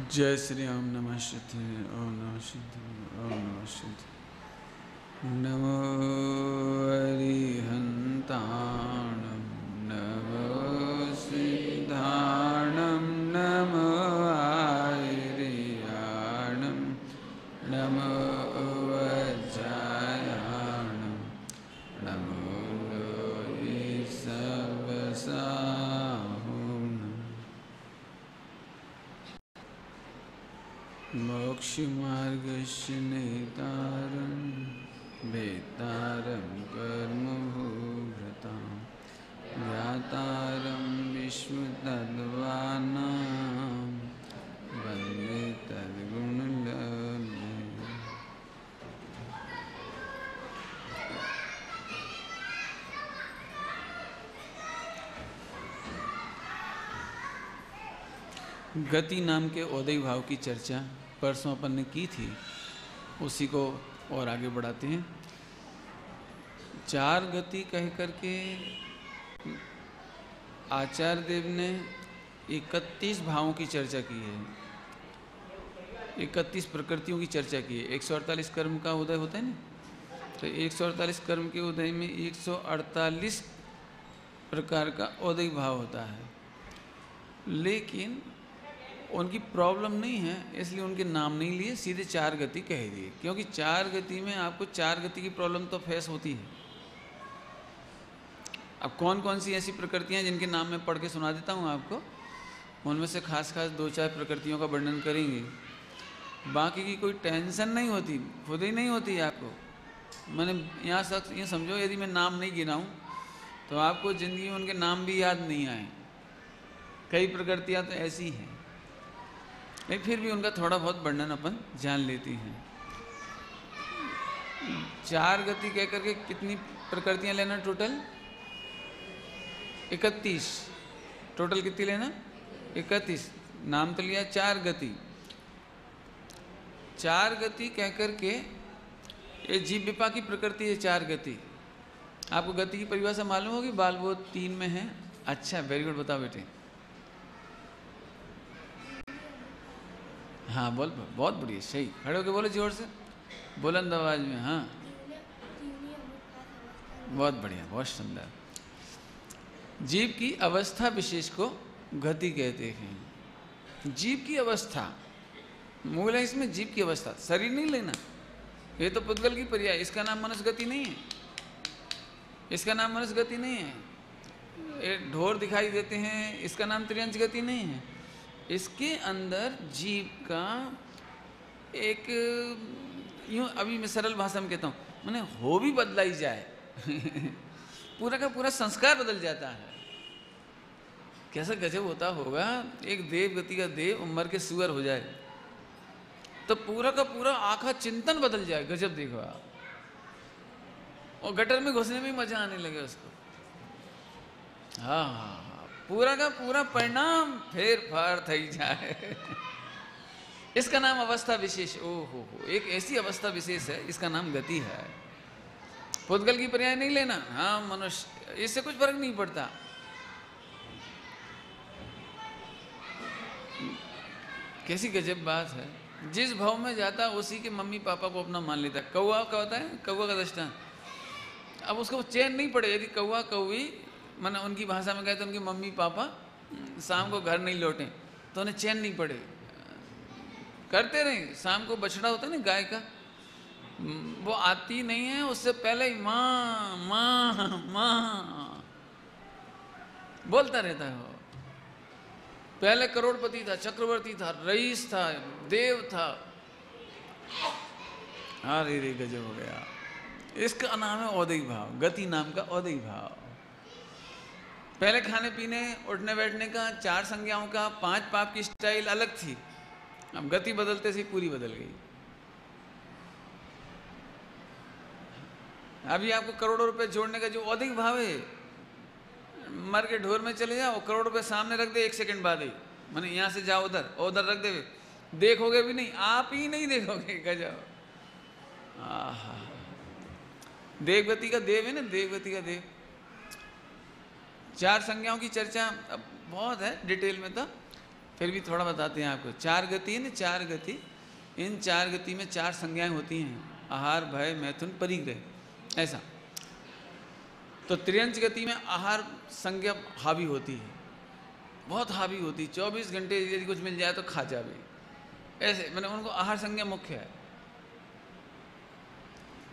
जय श्री राम। नमः शिवाय। ओम नमः शिवाय। ओम नमः शिवाय। नमो अरिहन्ताणं नमो सिद्धाणं नमो आर्याणं नमो वज्रायाणं नमो लोके सर्वसाहुणम् मोक्षमार्गस्य नेतारं वेतारं कर्मभूभृतां ज्ञातारं विश्वतत्त्वानां वन्दे तद्गुणगणं। गति नाम के औदय भाव की चर्चा परसों अपन ने की थी, उसी को और आगे बढ़ाते हैं। चार गति कह करके आचार्य देव ने 31 भावों की चर्चा की है, 31 प्रकृतियों की चर्चा की है। 148 कर्म का उदय होता है ना, तो 148 कर्म के उदय में 148 प्रकार का उदय भाव होता है, लेकिन उनकी प्रॉब्लम नहीं है इसलिए उनके नाम नहीं लिए, सीधे चार गति कह दिए, क्योंकि चार गति में आपको चार गति की प्रॉब्लम तो फेस होती है। अब कौन कौन सी ऐसी प्रकृतियां जिनके नाम मैं पढ़ के सुना देता हूं आपको, उनमें से खास खास दो चार प्रकृतियों का वर्णन करेंगे। बाकी की कोई टेंशन नहीं होती, खुद ही नहीं होती आपको। मैंने यहाँ शख्स ये समझो, यदि मैं नाम नहीं गिनाऊँ तो आपको ज़िंदगी में उनके नाम भी याद नहीं आए। कई प्रकृतियाँ तो ऐसी हैं, लेकिन फिर भी उनका थोड़ा बहुत वर्णन अपन जान लेती हैं। चार गति कह करके कितनी प्रकृतियां लेना? टोटल 31। टोटल कितनी लेना? 31। नाम तो लिया चार गति। चार गति कह करके ये जीव विपा की प्रकृति है चार गति। आपको गति की परिभाषा मालूम होगी? बाल वो 3 में है। अच्छा, वेरी गुड, बताओ बेटे। हाँ बोल, बहुत बढ़िया, सही। खड़े होके बोलो जोर से, बुलंद आवाज में। हाँ बहुत बढ़िया, बहुत सुंदर। जीव की अवस्था विशेष को गति कहते हैं। जीव की अवस्था मूल है इसमें, जीव की अवस्था। शरीर नहीं लेना, ये तो पुद्गल की पर्याय। इसका नाम मनुष्य गति नहीं है, इसका नाम मनुष्य गति नहीं है। ये ढोर दिखाई देते हैं, इसका नाम त्रियंच गति नहीं है। इसके अंदर जीव का एक, यूँ अभी मैं सरल भाषा में कहता हूँ, मैंने हो भी बदलाई जाए पूरा का पूरा संस्कार बदल जाता है। कैसा गजब होता होगा, एक देव गति का देव मर के सुअर हो जाए तो पूरा का पूरा आखा चिंतन बदल जाए। गजब देखो आप। और गटर में घुसने में मजा आने लगे उसको। हाँ हाँ, पूरा का पूरा परिणाम फेर फार थई जाए इसका नाम अवस्था विशेष। ओहो, एक ऐसी अवस्था विशेष है, इसका नाम गति है। पुद्गल की पर्याय नहीं लेना। हाँ मनुष्य, इससे कुछ फर्क नहीं पड़ता। कैसी गजब बात है। जिस भाव में जाता उसी के मम्मी पापा को अपना मान लेता। कौवा का होता है, कौवा का दृष्टांत। अब उसको चैन नहीं पड़े, यदि कौवा कौवी मैंने उनकी भाषा में कहे तो उनके मम्मी पापा शाम को घर नहीं लौटे तो उन्हें चैन नहीं पड़े, करते रहे। शाम को बछड़ा होता है ना गाय का, वो आती नहीं है, उससे पहले ही माँ माँ माँ बोलता रहता है। वो पहले करोड़पति था, चक्रवर्ती था, रईस था, देव था। अरे रे गजब हो गया। इसका नाम है औदय भाव, गति नाम का औदय भाव। पहले खाने पीने उठने बैठने का, चार संज्ञाओं का, 5 पाप की स्टाइल अलग थी। अब गति बदलते से पूरी बदल गई। अभी आपको करोड़ों रुपए जोड़ने का जो औदिक भाव है, मर के ढोर में चले जाओ, करोड़ रुपए सामने रख दे 1 सेकंड बाद ही, मैंने यहाँ से जाओ उधर, उधर रख दे, देखोगे भी नहीं, आप ही नहीं देखोगे। गजब। देवगति का देव है ना, देवगति का देव। चार संज्ञाओं की चर्चा अब बहुत है डिटेल में, तो फिर भी थोड़ा बताते हैं आपको। 4 गति है ना, 4 गति, इन 4 गति में 4 संज्ञाएं होती हैं, आहार, भय, मैथुन, परिग्रह, ऐसा। तो त्रियंच गति में आहार संज्ञा हावी होती है, बहुत हावी होती है। 24 घंटे यदि कुछ मिल जाए तो खा जावे, ऐसे मैंने उनको आहार संज्ञा मुख्य है।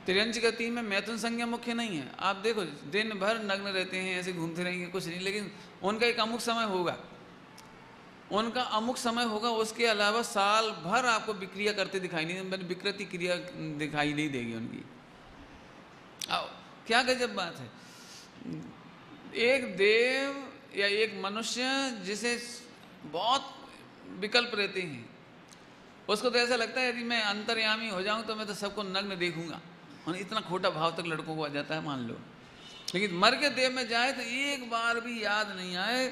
त्रियंच गति में मैथुन संज्ञा मुख्य नहीं है। आप देखो दिन भर नग्न रहते हैं, ऐसे घूमते रहेंगे, कुछ नहीं, लेकिन उनका एक अमुक समय होगा, उनका अमुक समय होगा, उसके अलावा साल भर आपको विक्रिया करते दिखाई नहीं, मैंने विकृति क्रिया दिखाई नहीं देगी उनकी। क्या गजब बात है। एक देव या एक मनुष्य जिसे बहुत विकल्प रहते हैं, उसको तो ऐसा लगता है यदि मैं अंतर्यामी हो जाऊं तो मैं तो सबको नग्न देखूंगा, और इतना खोटा भाव तक लड़कों को आ जाता है, मान लो। लेकिन मर के देव में जाए तो एक बार भी याद नहीं आए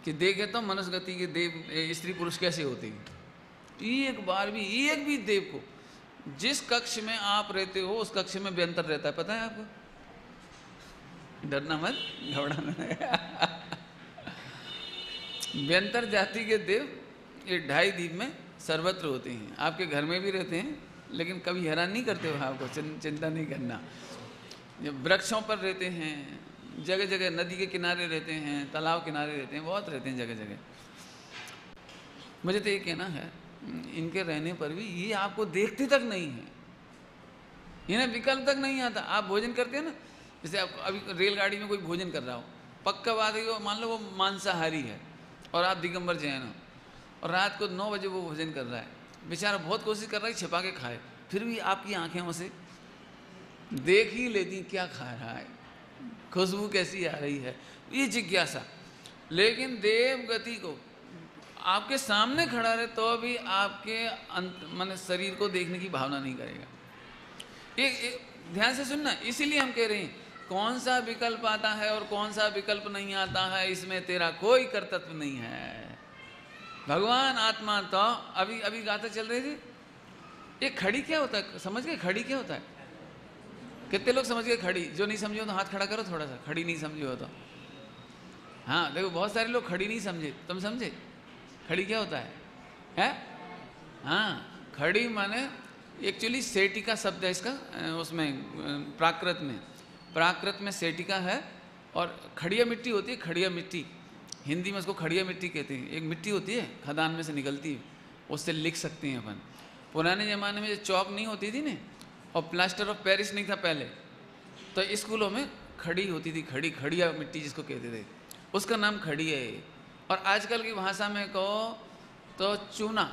कि देखे तो मनुष्य गति के देव स्त्री पुरुष कैसे होते हैं। एक बार भी, एक भी देव को, जिस कक्ष में आप रहते हो उस कक्ष में व्यंतर रहता है, पता है आपको? डरना मत, घबराना। व्यंतर जाति के देव ये 2.5 द्वीप में सर्वत्र होते हैं। आपके घर में भी रहते हैं, लेकिन कभी हैरान नहीं करते हो आपको, चिंता नहीं करना। वृक्षों पर रहते हैं, जगह जगह नदी के किनारे रहते हैं, तालाब किनारे रहते हैं, बहुत रहते हैं जगह जगह। मुझे तो ये कहना है, इनके रहने पर भी ये आपको देखते तक नहीं है, इन्हें विकल्प तक नहीं आता। आप भोजन करते हैं ना, जैसे आप अभी रेलगाड़ी में कोई भोजन कर रहा हो, पक्का बात है, मान लो वो मांसाहारी है और आप दिगंबर जैन हो, और रात को 9 बजे वो भोजन कर रहा है, बेचारा बहुत कोशिश कर रहा है छिपा के खाए, फिर भी आपकी आंखें उसे देख ही लेती क्या खा रहा है, खुशबू कैसी आ रही है, ये जिज्ञासा। लेकिन देव गति को आपके सामने खड़ा रहे तो भी आपके माने शरीर को देखने की भावना नहीं करेगा। एक ध्यान से सुनना, इसीलिए हम कह रहे हैं कौन सा विकल्प आता है और कौन सा विकल्प नहीं आता है, इसमें तेरा कोई कर्तव्य नहीं है। भगवान आत्मा तो अभी गाथा चल रही थी। ये खड़ी क्या होता है, समझ गए खड़ी क्या होता है? कितने लोग समझ गए खड़ी? जो नहीं समझे हो तो हाथ खड़ा करो थोड़ा सा, खड़ी नहीं समझे हो तो। हाँ देखो, बहुत सारे लोग खड़ी नहीं समझे, तुम समझे खड़ी क्या होता है? हाँ, खड़ी माने एक्चुअली सेटिका शब्द है इसका, उसमें प्राकृत में सेटिका है, और खड़िया मिट्टी होती है, खड़िया मिट्टी हिंदी में उसको खड़िया मिट्टी कहते हैं। एक मिट्टी होती है खदान में से निकलती है, उससे लिख सकते हैं अपन। पुराने ज़माने में जो चौक नहीं होती थी ना, और प्लास्टर ऑफ पेरिस नहीं था पहले, तो स्कूलों में खड़ी होती थी, खड़िया मिट्टी जिसको कहते थे, उसका नाम खड़ी है। और आजकल की भाषा में कहो तो चूना,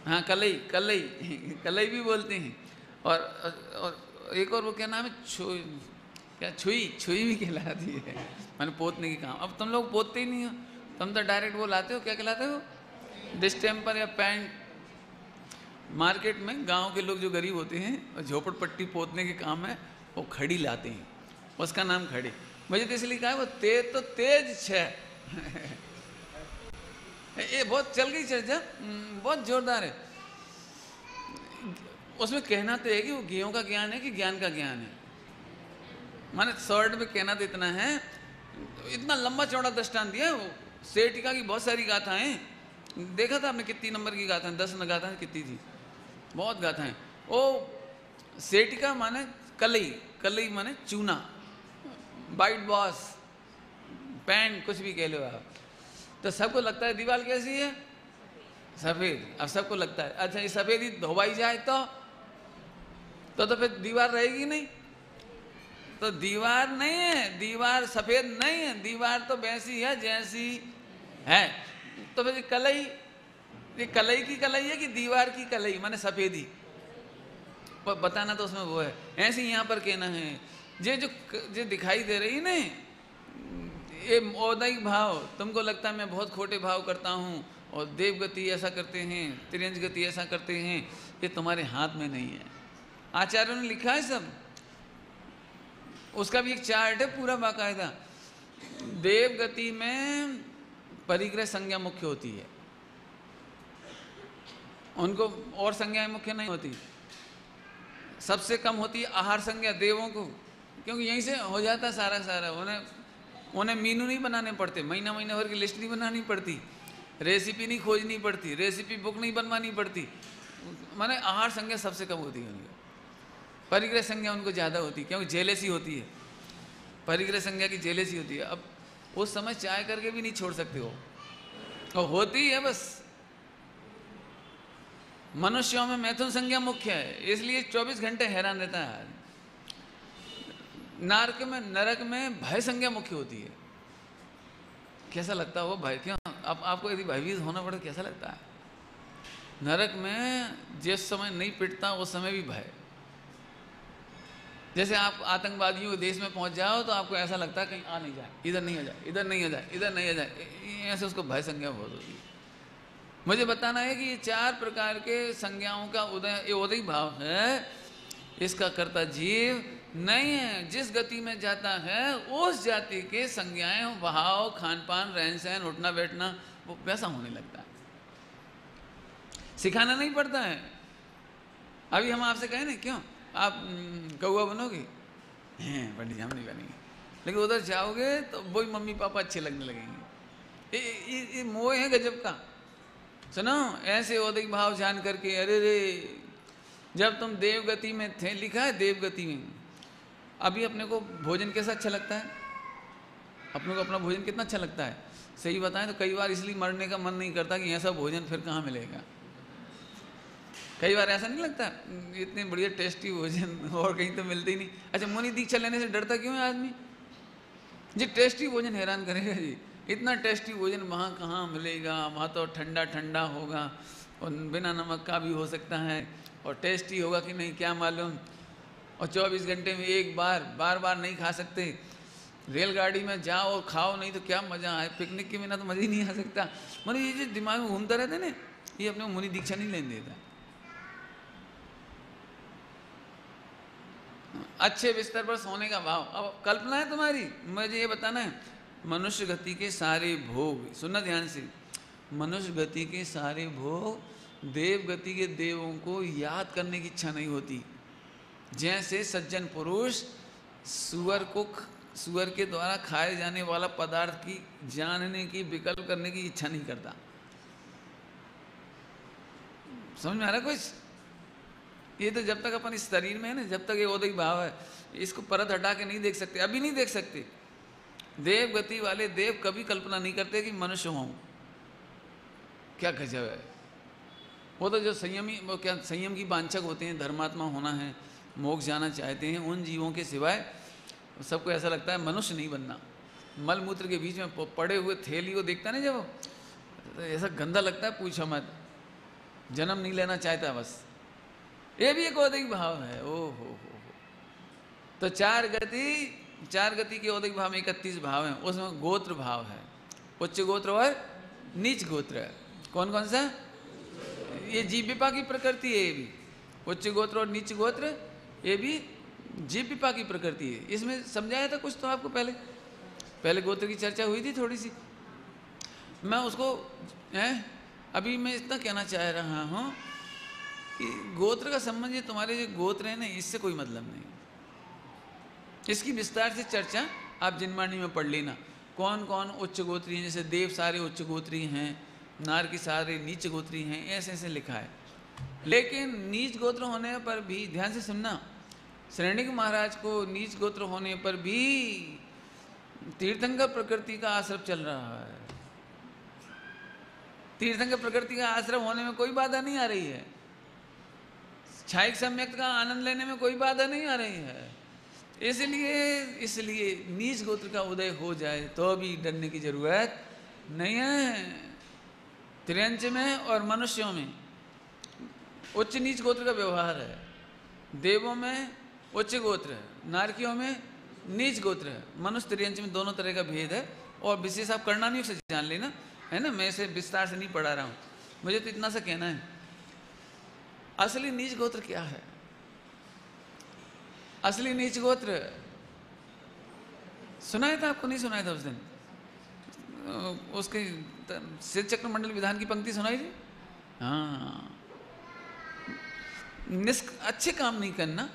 हाँ कलई भी बोलते हैं। और एक और वो क्या नाम है, छुई भी कहलाती है, मैंने पोतने की काम। अब तुम लोग पोतते ही नहीं हो, तुम तो डायरेक्ट वो लाते हो, क्या कहलाते हो, डिस्टेम्पर या पैंट। मार्केट में गांव के लोग जो गरीब होते हैं और झोपड़पट्टी पोतने के काम है, वो खड़ी लाते हैं, उसका नाम खड़ी। मुझे तो इसलिए कहा है वो तेज तो तेज छह। ये बहुत चल गई चर्चा, बहुत जोरदार है। उसमें कहना तो है कि वो ज्ञों का ज्ञान है कि ज्ञान का ज्ञान है। माने शॉर्ट में कहना तो इतना है, इतना लंबा चौड़ा दृष्टांत दिया। वो सेटिका की बहुत सारी गाथाएं देखा था आपने, कितनी नंबर की गाथाएं, 10 गाथाएं कितनी थी, बहुत गाथाएं। वो सेटिका माने कलई माने चूना, वाइट बॉस, पैंट, कुछ भी कह लो आप। तो सबको लगता है दीवार कैसी है, सफेद। अब सबको लगता है अच्छा ये सफेद ही धोवाई जाए तो फिर दीवार रहेगी नहीं। तो दीवार नहीं है, दीवार सफेद नहीं है, दीवार तो वैसी है जैसी है। तो फिर कलई, ये कलई की कलई है कि दीवार की कलई, माने सफेदी बताना तो उसमें वो है। ऐसे ही यहाँ पर कहना है, ये जो दिखाई दे रही ना, ये औदैहिक भाव, तुमको लगता है मैं बहुत खोटे भाव करता हूँ और देव गति ऐसा करते हैं, त्रियंज गति ऐसा करते हैं, ये तुम्हारे हाथ में नहीं है। आचार्यों ने लिखा है सब, उसका भी एक चार्ट है पूरा बाकायदा। देव गति में परिग्रह संज्ञा मुख्य होती है, उनको और संज्ञाएं मुख्य नहीं होती। सबसे कम होती है आहार संज्ञा देवों को, क्योंकि यहीं से हो जाता सारा। उन्हें मीनू नहीं बनाने पड़ते, महीना भर की लिस्ट नहीं बनानी पड़ती। रेसिपी नहीं खोजनी पड़ती, रेसिपी बुक नहीं बनवानी पड़ती, माने आहार संज्ञा सबसे कम होती है उनकी, परिग्रह संज्ञा उनको ज़्यादा होती है, क्योंकि जेलेसी होती है, परिग्रह संज्ञा की जेलेसी होती है। अब उस समय चाय करके भी नहीं छोड़ सकते हो, और होती है बस। मनुष्यों में मैथुन संज्ञा मुख्य है, इसलिए 24 घंटे हैरान रहता है। नरक में भय संज्ञा मुख्य होती है। कैसा लगता है वो भय? क्यों आपको यदि भयभीत होना पड़े कैसा लगता है? नरक में जिस समय नहीं पिटता उस समय भी भय। जैसे आप आतंकवादियों के देश में पहुंच जाओ तो आपको ऐसा लगता है कहीं आ नहीं जाए, इधर नहीं आ जाए, इधर नहीं आ जाए, इधर नहीं आ जाए, ऐसे उसको भय संज्ञा बहुत होती है। मुझे बताना है कि ये 4 प्रकार के संज्ञाओं का उदय भाव है, इसका कर्ता जीव नहीं है। जिस गति में जाता है उस जाति के संज्ञाएं, भाव, खान पान, रहन सहन, उठना बैठना वो वैसा होने लगता है। सिखाना नहीं पड़ता है। अभी हम आपसे कहें ना, क्यों आप कौआ बनोगे? पंडित जी हम नहीं बनेंगे, लेकिन उधर जाओगे तो वही मम्मी पापा अच्छे लगने लगेंगे। ये मोह है गजब का। सुनो, ऐसे उदय भाव जान करके, अरे रे जब तुम देवगति में थे, लिखा है देवगति में। अभी अपने को भोजन कैसा अच्छा लगता है? अपने को अपना भोजन कितना अच्छा लगता है? सही बताएं तो कई बार इसलिए मरने का मन नहीं करता कि ऐसा भोजन फिर कहाँ मिलेगा। कई बार ऐसा नहीं लगता, इतने बढ़िया टेस्टी भोजन और कहीं तो मिलते ही नहीं। अच्छा, मुनि दीक्षा लेने से डरता क्यों है आदमी? जी टेस्टी भोजन हैरान करेगा जी, इतना टेस्टी भोजन वहाँ कहाँ मिलेगा? वहाँ तो ठंडा ठंडा होगा और बिना नमक का भी हो सकता है, और टेस्टी होगा कि नहीं क्या मालूम। और 24 घंटे में एक बार बार नहीं खा सकते। रेलगाड़ी में जाओ और खाओ नहीं तो क्या मज़ा आए। पिकनिक के बिना तो मज़ा ही नहीं आ सकता। मतलब ये जो दिमाग में घूमता रहता है ना, ये अपने मुनि दीक्षा नहीं लेने देता। अच्छे बिस्तर पर सोने का भाव। अब कल्पना है तुम्हारी, मुझे ये बताना है, मनुष्य गति के सारे भोग, सुनना ध्यान से, मनुष्य गति के सारे भोग देव गति के देवों को याद करने की इच्छा नहीं होती। जैसे सज्जन पुरुष सुअर के द्वारा खाए जाने वाला पदार्थ की जानने की, विकल्प करने की इच्छा नहीं करता। समझ में आ रहा कुछ? ये तो जब तक अपन इस शरीर में है ना, जब तक ये उदय भाव है, इसको परत हटा के नहीं देख सकते, अभी नहीं देख सकते। देव गति वाले देव कभी कल्पना नहीं करते कि मनुष्य हूं। क्या गजब है। वो तो जो संयमी, वो क्या संयम की वांछक होते हैं, धर्मात्मा होना है, मोक्ष जाना चाहते हैं, उन जीवों के सिवाय सबको ऐसा लगता है मनुष्य नहीं बनना। मल मूत्र के बीच में पड़े हुए थैली को देखता नहीं जब, तो ऐसा गंदा लगता है पूछो मत, जन्म नहीं लेना चाहता बस। ये भी एक औदिक भाव है। ओ हो। तो 4 गति के औदिक भाव में 31 भाव हैं, उसमें गोत्र भाव है, उच्च गोत्र और नीच गोत्र है। कौन कौन सा? ये जीव विपा की प्रकृति है। ये भी उच्च गोत्र और नीच गोत्र, ये भी जीव विपा की प्रकृति है। इसमें समझाया था कुछ तो आपको पहले गोत्र की चर्चा हुई थी थोड़ी सी। मैं उसको अभी मैं इतना कहना चाह रहा हूँ कि गोत्र का संबंध, ये तुम्हारे जो गोत्र है ना, इससे कोई मतलब नहीं। इसकी विस्तार से चर्चा आप जिनवाणी में पढ़ लेना। कौन कौन उच्च गोत्री हैं, जैसे देव सारे उच्च गोत्री हैं, नार की सारे नीच गोत्री हैं, ऐसे ऐसे लिखा है। लेकिन नीच गोत्र होने पर भी, ध्यान से सुनना, श्रेणिक महाराज को नीच गोत्र होने पर भी तीर्थंकर प्रकृति का आश्रम चल रहा है। तीर्थंकर प्रकृति का आश्रम होने में कोई बाधा नहीं आ रही है। छायिक सम्यक का आनंद लेने में कोई बाधा नहीं आ रही है। इसलिए नीच गोत्र का उदय हो जाए तो भी डरने की जरूरत नहीं है। त्रियंच में और मनुष्यों में उच्च नीच गोत्र का व्यवहार है। देवों में उच्च गोत्र है, नारकियों में नीच गोत्र है। मनुष्य त्रियंच में दोनों तरह का भेद है। और विशेष आप करणानियों से जान लेना, है ना, मैं इसे विस्तार से नहीं पढ़ा रहा हूँ, मुझे तो इतना सा कहना है। असली नीच गोत्र क्या है? असली नीच गोत्र सुनाया था आपको? नहीं सुनाया था उस दिन? उसके सिर चक्र मंडल विधान की पंक्ति सुनाई थी। हाँ, अच्छे काम नहीं करना,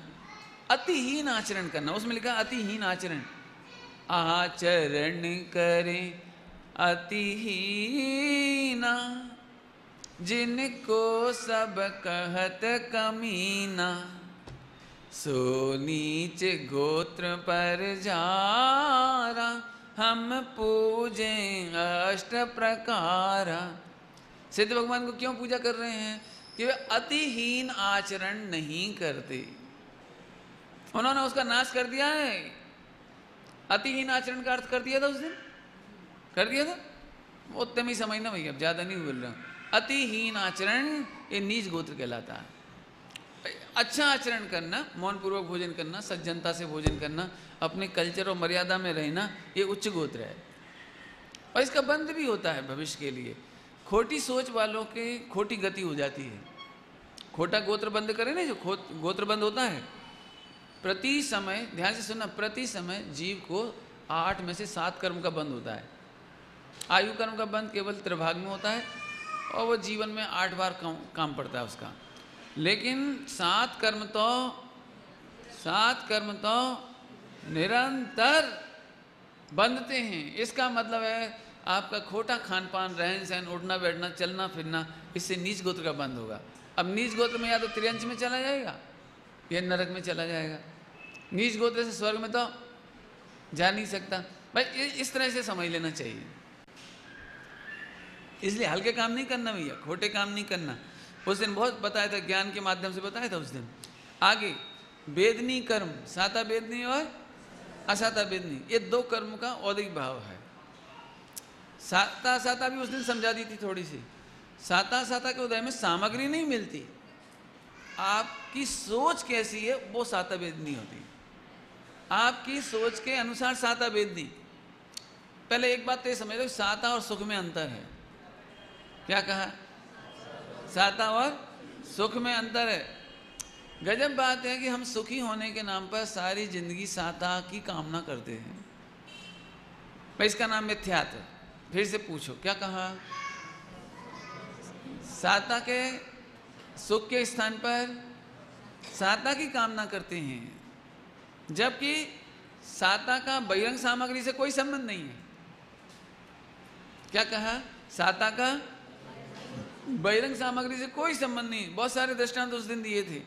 अतिहीन आचरण करना। उसमें लिखा अतिहीन आचरण। आचरण करें अतिहीना, जिनको सब कहत कमीना, सो नीच गोत्र पर जारा, हम पूजे अष्ट प्रकारा। सिद्ध भगवान को क्यों पूजा कर रहे हैं? कि वे अतिहीन आचरण नहीं करते। उन्होंने उसका नाश कर दिया है। अतिहीन आचरण का अर्थ कर दिया था उस दिन, कर दिया था। उतने ही समझना भैया, अब ज़्यादा नहीं बोल रहा हूँ। अतिहीन आचरण ये नीच गोत्र कहलाता है। अच्छा आचरण करना, मौन पूर्वक भोजन करना, सज्जनता से भोजन करना, अपने कल्चर और मर्यादा में रहना, ये उच्च गोत्र है। और इसका बंध भी होता है भविष्य के लिए। खोटी सोच वालों की खोटी गति हो जाती है। खोटा गोत्र बंद करे ना, जो गोत्र बंद होता है, प्रति समय, ध्यान से सुनना, प्रति समय जीव को 8 में से 7 कर्म का बंद होता है। आयु कर्म का बंद केवल त्रिभाग में होता है और वो जीवन में 8 बार काम पड़ता है उसका। लेकिन 7 कर्म तो निरंतर बंधते हैं। इसका मतलब है आपका खोटा खान पान, रहन सहन, उठना बैठना, चलना फिरना, इससे नीच गोत्र का बंद होगा। अब नीच गोत्र में या तो त्रियंश में चला जाएगा या नरक में चला जाएगा। नीच गोत्र से स्वर्ग में तो जा नहीं सकता। भाई इस तरह से समझ लेना चाहिए। इसलिए हल्के काम नहीं करना भैया, खोटे काम नहीं करना। उस दिन बहुत बताया था, ज्ञान के माध्यम से बताया था उस दिन। आगे वेदनी कर्म, साता वेदनी और असाता वेदनी, ये 2 कर्म का औदिक भाव है। साता भी उस दिन समझा दी थी थोड़ी सी। साता के उदय में सामग्री नहीं मिलती, आपकी सोच कैसी है वो साता वेदनी होती है। आपकी सोच के अनुसार साता वेदनी। पहले एक बात तो ये समझ लो, साता और सुख में अंतर है। क्या कहा? साता और सुख में अंतर है। गजब बात है कि हम सुखी होने के नाम पर सारी जिंदगी साता की कामना करते हैं। भाई इसका नाम मिथ्यात्व। फिर से पूछो, क्या कहा? साता के सुख के स्थान पर साता की कामना करते हैं, जबकि साता का बहिरंग सामग्री से कोई संबंध नहीं है। क्या कहा? साता का बहिरंग सामग्री से कोई संबंध नहीं। बहुत सारे दृष्टांत उस दिन दिए थे,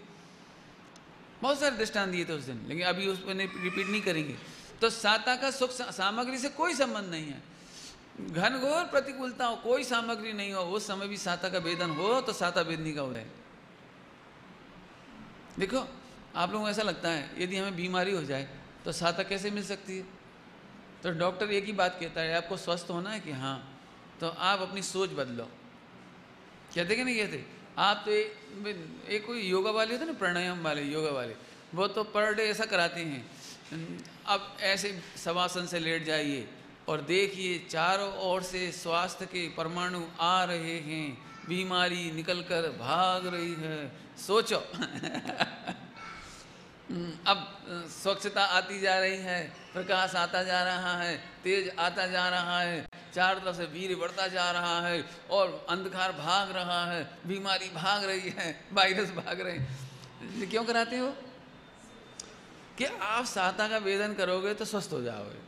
बहुत सारे दृष्टांत दिए थे उस दिन, लेकिन अभी उस पर रिपीट नहीं करेंगे। तो साता का सुख सामग्री से कोई संबंध नहीं है। घनघोर प्रतिकूलता हो, कोई सामग्री नहीं हो, उस समय भी साता का वेदन हो तो साता वेदनी का उदय। देखो आप लोगों को ऐसा लगता है यदि हमें बीमारी हो जाए तो साता कैसे मिल सकती है? तो डॉक्टर एक ही बात कहता है, आपको स्वस्थ होना है कि हाँ, तो आप अपनी सोच बदलो। कहते कि नहीं कहते? आप तो एक कोई योगा वाले होते ना, प्राणायाम वाले, योगा वाले, वो तो पर डे ऐसा कराते हैं। अब ऐसे शवासन से लेट जाइए और देखिए चारों ओर से स्वास्थ्य के परमाणु आ रहे हैं, बीमारी निकल कर भाग रही है। सोचो अब स्वच्छता आती जा रही है, प्रकाश आता जा रहा है, तेज आता जा रहा है, चारों तरफ से वीर बढ़ता जा रहा है और अंधकार भाग रहा है, बीमारी भाग रही है, वायरस भाग रहे हैं। क्यों कराते हो? कि आप साता का वेदन करोगे तो स्वस्थ हो जाओगे।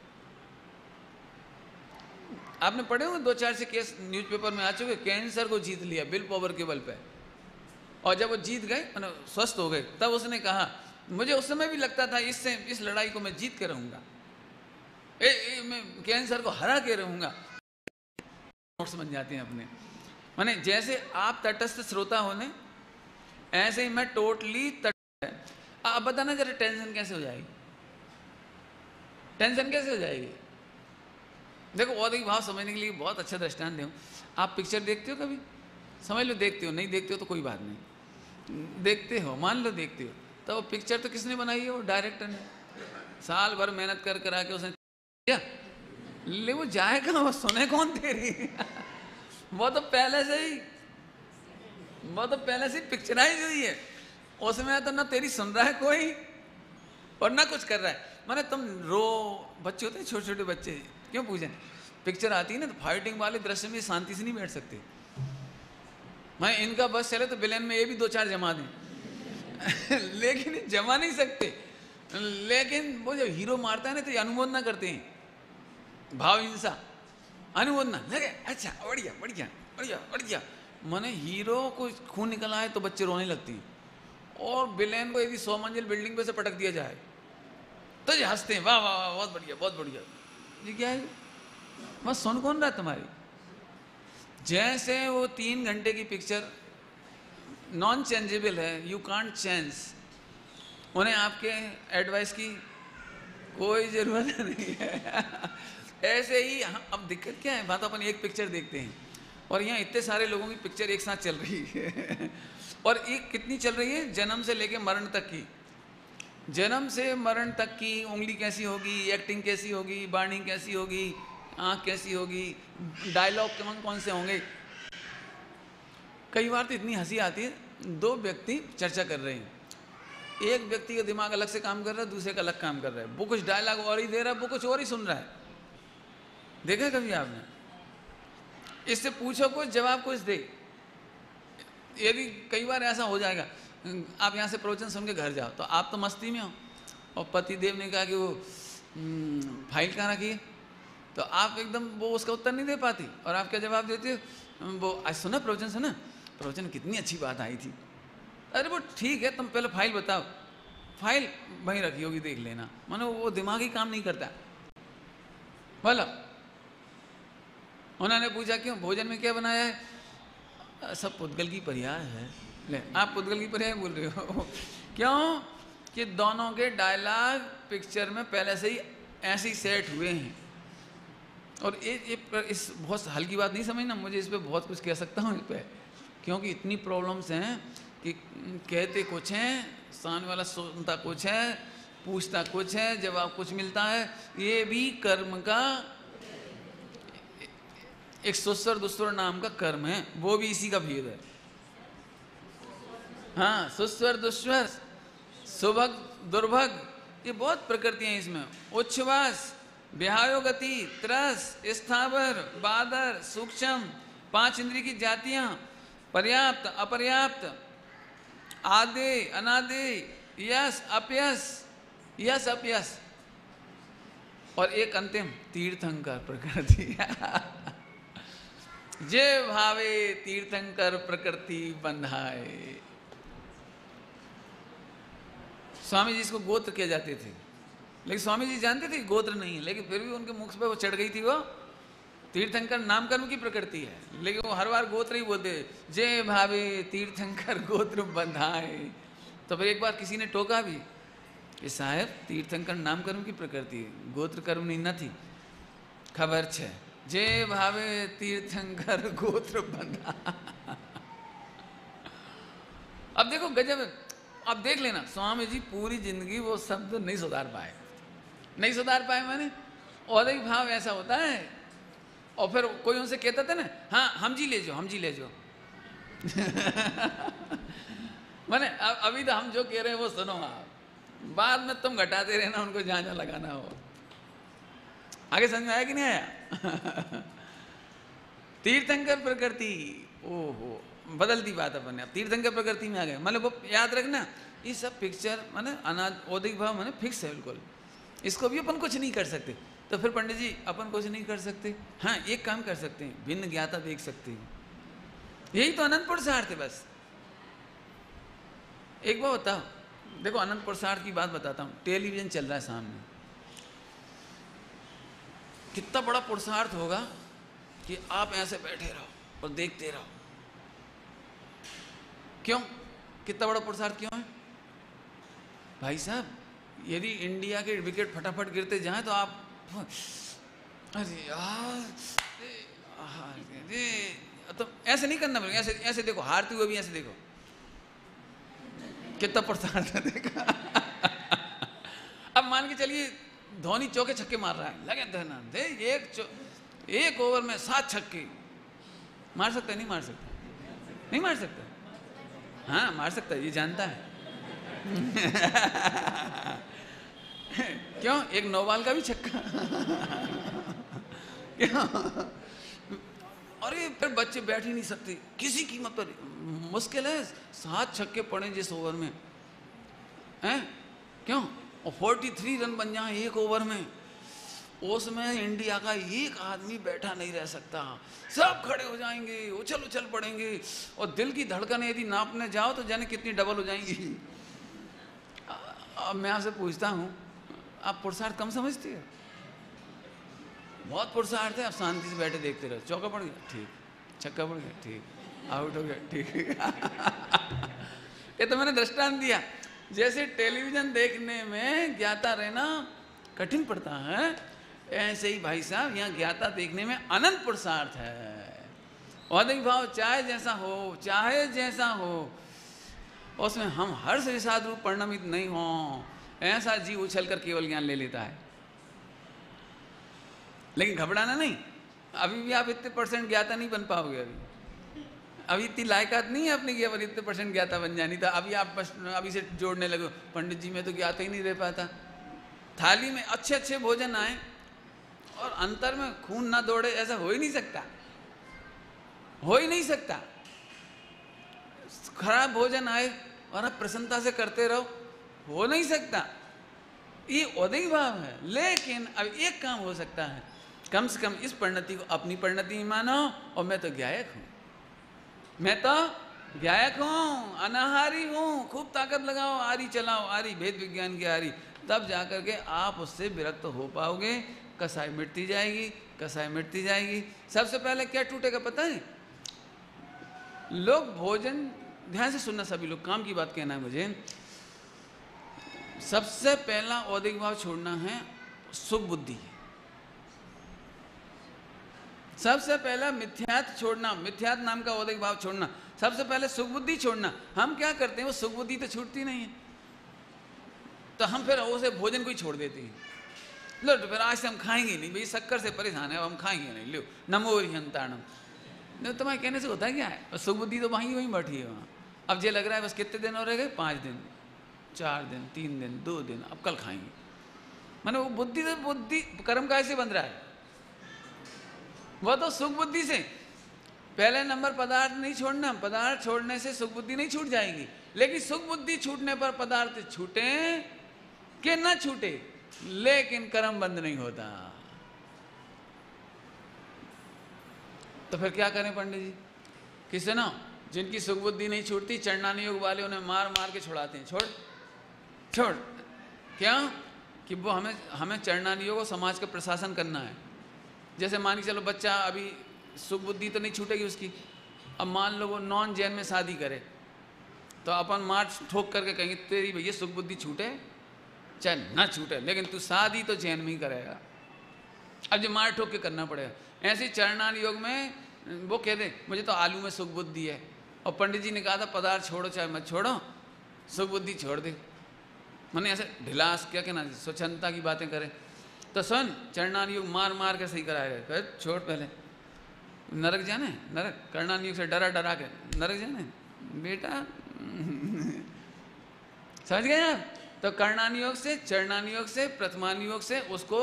आपने पढ़े होंगे 2-4 से केस न्यूज़पेपर में आ चुके, कैंसर को जीत लिया बिल पॉवर के बल पे, और जब वो जीत गए, स्वस्थ हो गए, तब उसने कहा मुझे उस समय भी लगता था इससे इस लड़ाई को मैं जीत के रहूंगा, मैं कैंसर को हरा के रहूंगा। नोट्स बन जाते हैं अपने। माने जैसे आप तटस्थ श्रोता होने, ऐसे ही मैं टोटली तटस्थ। आप बताना जरा, टेंशन कैसे हो जाएगी? टेंशन कैसे हो जाएगी? देखो औदिक भाव समझने के लिए बहुत अच्छा दृष्टांत दूं। आप पिक्चर देखते हो कभी? समझ लो देखते हो, नहीं देखते हो तो कोई बात नहीं। देखते हो, मान लो देखते हो, तो वो पिक्चर तो किसने बनाई है? वो डायरेक्टर ने साल भर मेहनत कर कर आके उसने क्या ले, वो जाएगा, वो सुने कौन तेरी वो तो पहले से ही पिक्चराइज हुई है। उसमें तो ना तेरी सुन रहा है कोई और ना कुछ कर रहा है। माने तुम रो, बच्चे होते हैं छोटे छोटे बच्चे, क्यों पूछें? पिक्चर आती है ना तो फाइटिंग वाले दृश्य में शांति से नहीं बैठ सकते। मैं इनका बस चले तो विलेन में ये भी 2-4 जमा दें लेकिन जमा नहीं सकते। लेकिन वो जब हीरो मारता है ना तो ये अनुमोदन करते हैं, भाव हिंसा, अनुमोदना लगे, अच्छा बढ़िया बढ़िया बढ़िया बढ़िया। माने हीरो को खून निकल आए तो बच्चे रोने लगती हैं, और विलेन को यदि 100 मंजिल बिल्डिंग पे से पटक दिया जाए तो ये हंसते हैं, वाह वाह वाह बहुत बढ़िया बहुत बढ़िया। ये क्या है? बस सुन कौन रहा तुम्हारी? जैसे वो 3 घंटे की पिक्चर नॉन चेंजेबल है, यू कांट चेंज, उन्हें आपके एडवाइस की कोई ज़रूरत नहीं है। ऐसे ही अब दिक्कत क्या है, बात अपन एक पिक्चर देखते हैं और यहाँ इतने सारे लोगों की पिक्चर एक साथ चल रही है और एक कितनी चल रही है, जन्म से लेके मरण तक की। जन्म से मरण तक की उंगली कैसी होगी, एक्टिंग कैसी होगी, बाणी कैसी होगी, आँख कैसी होगी, डायलॉग कौन से होंगे। कई बार तो इतनी हंसी आती है, 2 व्यक्ति चर्चा कर रहे हैं, एक व्यक्ति का दिमाग अलग से काम कर रहा है, दूसरे का अलग काम कर रहा है, वो कुछ डायलॉग और ही दे रहा है, वो कुछ और ही सुन रहा है। देखा कभी आपने? इससे पूछो कुछ, जवाब कुछ दे। यदि कई बार ऐसा हो जाएगा, आप यहाँ से प्रवचन सुन के घर जाओ तो आप तो मस्ती में हो और पति देव ने कहा कि वो फाइल कहाँ रखी है, तो आप एकदम वो उसका उत्तर नहीं दे पाती और आप क्या जवाब देते हो, वो आज सुना प्रवचन, प्रवचन कितनी अच्छी बात आई थी। अरे वो ठीक है, तुम पहले फाइल बताओ, फाइल वहीं रखी होगी देख लेना। मानो वो दिमाग ही काम नहीं करता। बोलो, उन्होंने पूछा क्यों भोजन में क्या बनाया है, सब पुद्गल की पर्याय है। ले, आप पुद्गल की पर्याय बोल रहे हो क्यों कि दोनों के डायलॉग पिक्चर में पहले से ही ऐसे ही सेट हुए हैं। और इस बहुत हल्की बात नहीं समझना, मुझे इस पे बहुत कुछ कह सकता हूँ इस पे, क्योंकि इतनी प्रॉब्लम्स हैं कि कहते कुछ हैं, सामने वाला सुनता कुछ है, पूछता कुछ है, जवाब कुछ मिलता है। ये भी कर्म का एक सुस्वर दुस्वर नाम का कर्म है, वो भी इसी का भेद है। हाँ, सुस्वर दुस्वर, सुभग दुर्भग, ये बहुत प्रकृतियां हैं इसमें। उच्छ्वास, विहायो गति, त्रस, स्थावर, बादर, सूक्ष्म, 5 इंद्रिय की जातियां, पर्याप्त अपर्याप्त, आदे अनादे, यस अपयस, यस अपयस, और एक अंतिम तीर्थंकर प्रकृति। जे भावे तीर्थंकर प्रकृति बंधाए। स्वामी जी इसको गोत्र किए जाते थे, लेकिन स्वामी जी जानते थे गोत्र नहीं है, लेकिन फिर भी उनके मुख पे वो चढ़ गई थी, वो तीर्थंकर नाम कर्म की प्रकृति है, लेकिन वो हर बार गोत्र ही बोलते, जे भावे तीर्थंकर गोत्र बंधाए। तो फिर एक बार किसी ने टोका भी कि साहब तीर्थंकर नाम कर्म की प्रकृति है, गोत्र कर्म नहीं न थी। खबर छे, जे भावे तीर्थंकर गोत्र बंधा। अब देखो गजब, अब देख लेना, स्वामी जी पूरी जिंदगी वो शब्द नहीं सुधार पाए, नहीं सुधार पाए। मैंने औदिक भाव ऐसा होता है, और फिर कोई उनसे कहता था ना, हाँ हम जी ले जाओ, हम जी ले जाओ। मैंने अभी तो हम जो कह रहे हैं वो सुनो आप, बाद में तुम घटाते रहना उनको जहाँ जहाँ लगाना हो। आगे समझ में आया कि नहीं आया? तीर्थंकर प्रकृति, ओहो बदलती बात अपन ने, अब तीर्थंकर प्रकृति में आ गए। मतलब वो याद रखना, ये सब पिक्चर माने अनाद औदिक भाव माने फिक्स है बिल्कुल, इसको भी अपन कुछ नहीं कर सकते। तो फिर पंडित जी अपन कुछ नहीं कर सकते, हाँ एक काम कर सकते हैं, भिन्न ज्ञाता देख सकते हैं। यही तो अनंत पुरुषार्थ है बस। एक बार बताओ, देखो अनंत पुरुषार्थ की बात बताता हूँ। टेलीविजन चल रहा है सामने, कितना बड़ा पुरुषार्थ होगा कि आप ऐसे बैठे रहो और देखते रहो। क्यों? कितना बड़ा पुरुषार्थ क्यों है भाई साहब? यदि इंडिया के विकेट फटाफट गिरते जाएं तो आप अरे यार, तो ऐसे नहीं करना पड़ेगा, ऐसे ऐसे देखो, हारते हुए भी ऐसे देखो, कितना पुरुषार्थ है देखा। अब मान के चलिए धोनी चौके छक्के मार रहा है, लगे देना दे, एक ओवर में 7 छक्के मार सकता है? नहीं मार सकता, नहीं मार सकता। हाँ मार सकता है, ये जानता है। क्यों? एक 9 बॉल का भी छक्का। क्यों? अरे फिर बच्चे बैठ ही नहीं सकते किसी कीमत पर, मुश्किल है 7 छक्के पड़े जिस ओवर में, हैं? क्यों? और 43 रन बन जाए एक ओवर में, उसमें इंडिया का एक आदमी बैठा नहीं रह सकता, सब खड़े हो जाएंगे, उछल उछल पड़ेंगे, और दिल की धड़कन यदि नापने जाओ तो जाने कितनी डबल हो जाएंगी। अब मैं आपसे पूछता हूँ, आप पुरुषार्थ कम समझती है? बहुत पुरुषार्थ है, आप शांति से बैठे देखते रहो, चौका पड़ गया ठीक, छक्का पड़ गया ठीक, आउट हो गया ठीक। ये तो मैंने दृष्टांत दिया। जैसे टेलीविजन देखने में ज्ञाता रहना कठिन पड़ता है, ऐसे ही भाई साहब यहाँ ज्ञाता देखने में अनंत पुरुषार्थ है। औदिक भाव चाहे जैसा हो, उसमें हम हर्ष विषाद रूप परिणमित नहीं हो, ऐसा जीव उछल कर केवल ज्ञान ले लेता है। लेकिन घबराना नहीं, अभी भी आप इतने % ज्ञाता नहीं बन पाओगे। अभी इतनी लायकात नहीं है अपनी कि अब इतने % ज्ञाता बन जानी था। अभी आप बस अभी से जोड़ने लगो, पंडित जी मैं तो ज्ञाता ही नहीं रह पाता। थाली में अच्छे अच्छे भोजन आए और अंतर में खून ना दौड़े, ऐसा हो ही नहीं सकता, हो ही नहीं सकता। खराब भोजन आए और आप प्रसन्नता से करते रहो, हो नहीं सकता। ये औदिक भाव है। लेकिन अब एक काम हो सकता है, कम से कम इस परिणति को अपनी परिणति मानो, और मैं तो गायक हूं, मैं तो गायक हूं, अनाहारी हूं, खूब ताकत लगाओ, आरी चलाओ, आरी भेद विज्ञान की आरी, तब जाकर के आप उससे विरक्त हो पाओगे। कसाई मिटती जाएगी, कसाई मिटती जाएगी। सबसे पहले क्या टूटेगा पता है? लोग भोजन, ध्यान से सुनना सभी लोग, काम की बात कहना है मुझे। सबसे पहला औदिक भाव छोड़ना है सुख बुद्धि। सबसे पहला मिथ्यात्व छोड़ना, मिथ्यात्व नाम का औदिक भाव छोड़ना। सबसे पहले सुख बुद्धि छोड़ना। हम क्या करते हैं, वो सुख बुद्धि तो छूटती नहीं है, तो हम फिर उसे भोजन को ही छोड़ देते हैं। लो तो फिर आज से हम खाएंगे नहीं, भाई शक्कर से परेशान है, अब हम खाएंगे नहीं, लो नमो हरिहंताणम। नहीं, तुम्हारे कहने से होता क्या है? सुख बुद्धि तो वहीं वहीं बैठी है वहाँ। अब ये लग रहा है बस कितने दिन और रह गए, 5 दिन, 4 दिन, 3 दिन, 2 दिन, अब कल खाएंगे। माने वो बुद्धि तो बुद्धि कर्म कैसे बन रहा है? वह तो सुख बुद्धि से। पहले नंबर पदार्थ नहीं छोड़ना, पदार्थ छोड़ने से सुख बुद्धि नहीं छूट जाएगी। लेकिन सुख बुद्धि छूटने पर पदार्थ छूटे कि ना छूटे, लेकिन कर्म बंद नहीं होता। तो फिर क्या करें पंडित जी? किसे ना, जिनकी सुख बुद्धि नहीं छूटती, चरणानी योग वाले उन्हें मार मार के छुड़ाते हैं। छोड़ छोड़, क्या कि वो हमें चरणानी योग और समाज का प्रशासन करना है। जैसे मान के चलो बच्चा अभी सुख बुद्धि तो नहीं छूटेगी उसकी, अब मान लो वो नॉन जैन में शादी करे, तो अपन मार ठोक करके कहेंगे तेरी भैया सुख बुद्धि छूटे चाहे ना छूटे, लेकिन तू शादी तो जैन में ही करेगा। अब जो मार ठोक के करना पड़ेगा। ऐसे ही चरणानी योग में वो कह दे मुझे तो आलू में सुख बुद्धि है, और पंडित जी ने कहा था पदार्थ छोड़ो चाहे मत छोड़ो, सुख बुद्धि छोड़ दे। मैंने ऐसे ढिलास क्या कहना, स्वच्छंदता की बातें करें। तो सुन, चरणानी योग मार मार के सही कराएगा। फिर छोड़, पहले नरक जाने, नरक कर्णानी योग से डरा डरा के नरक जाने बेटा। समझ गए आप? तो कर्णानी योग से, चरणानी योग से, प्रथमानी योग से उसको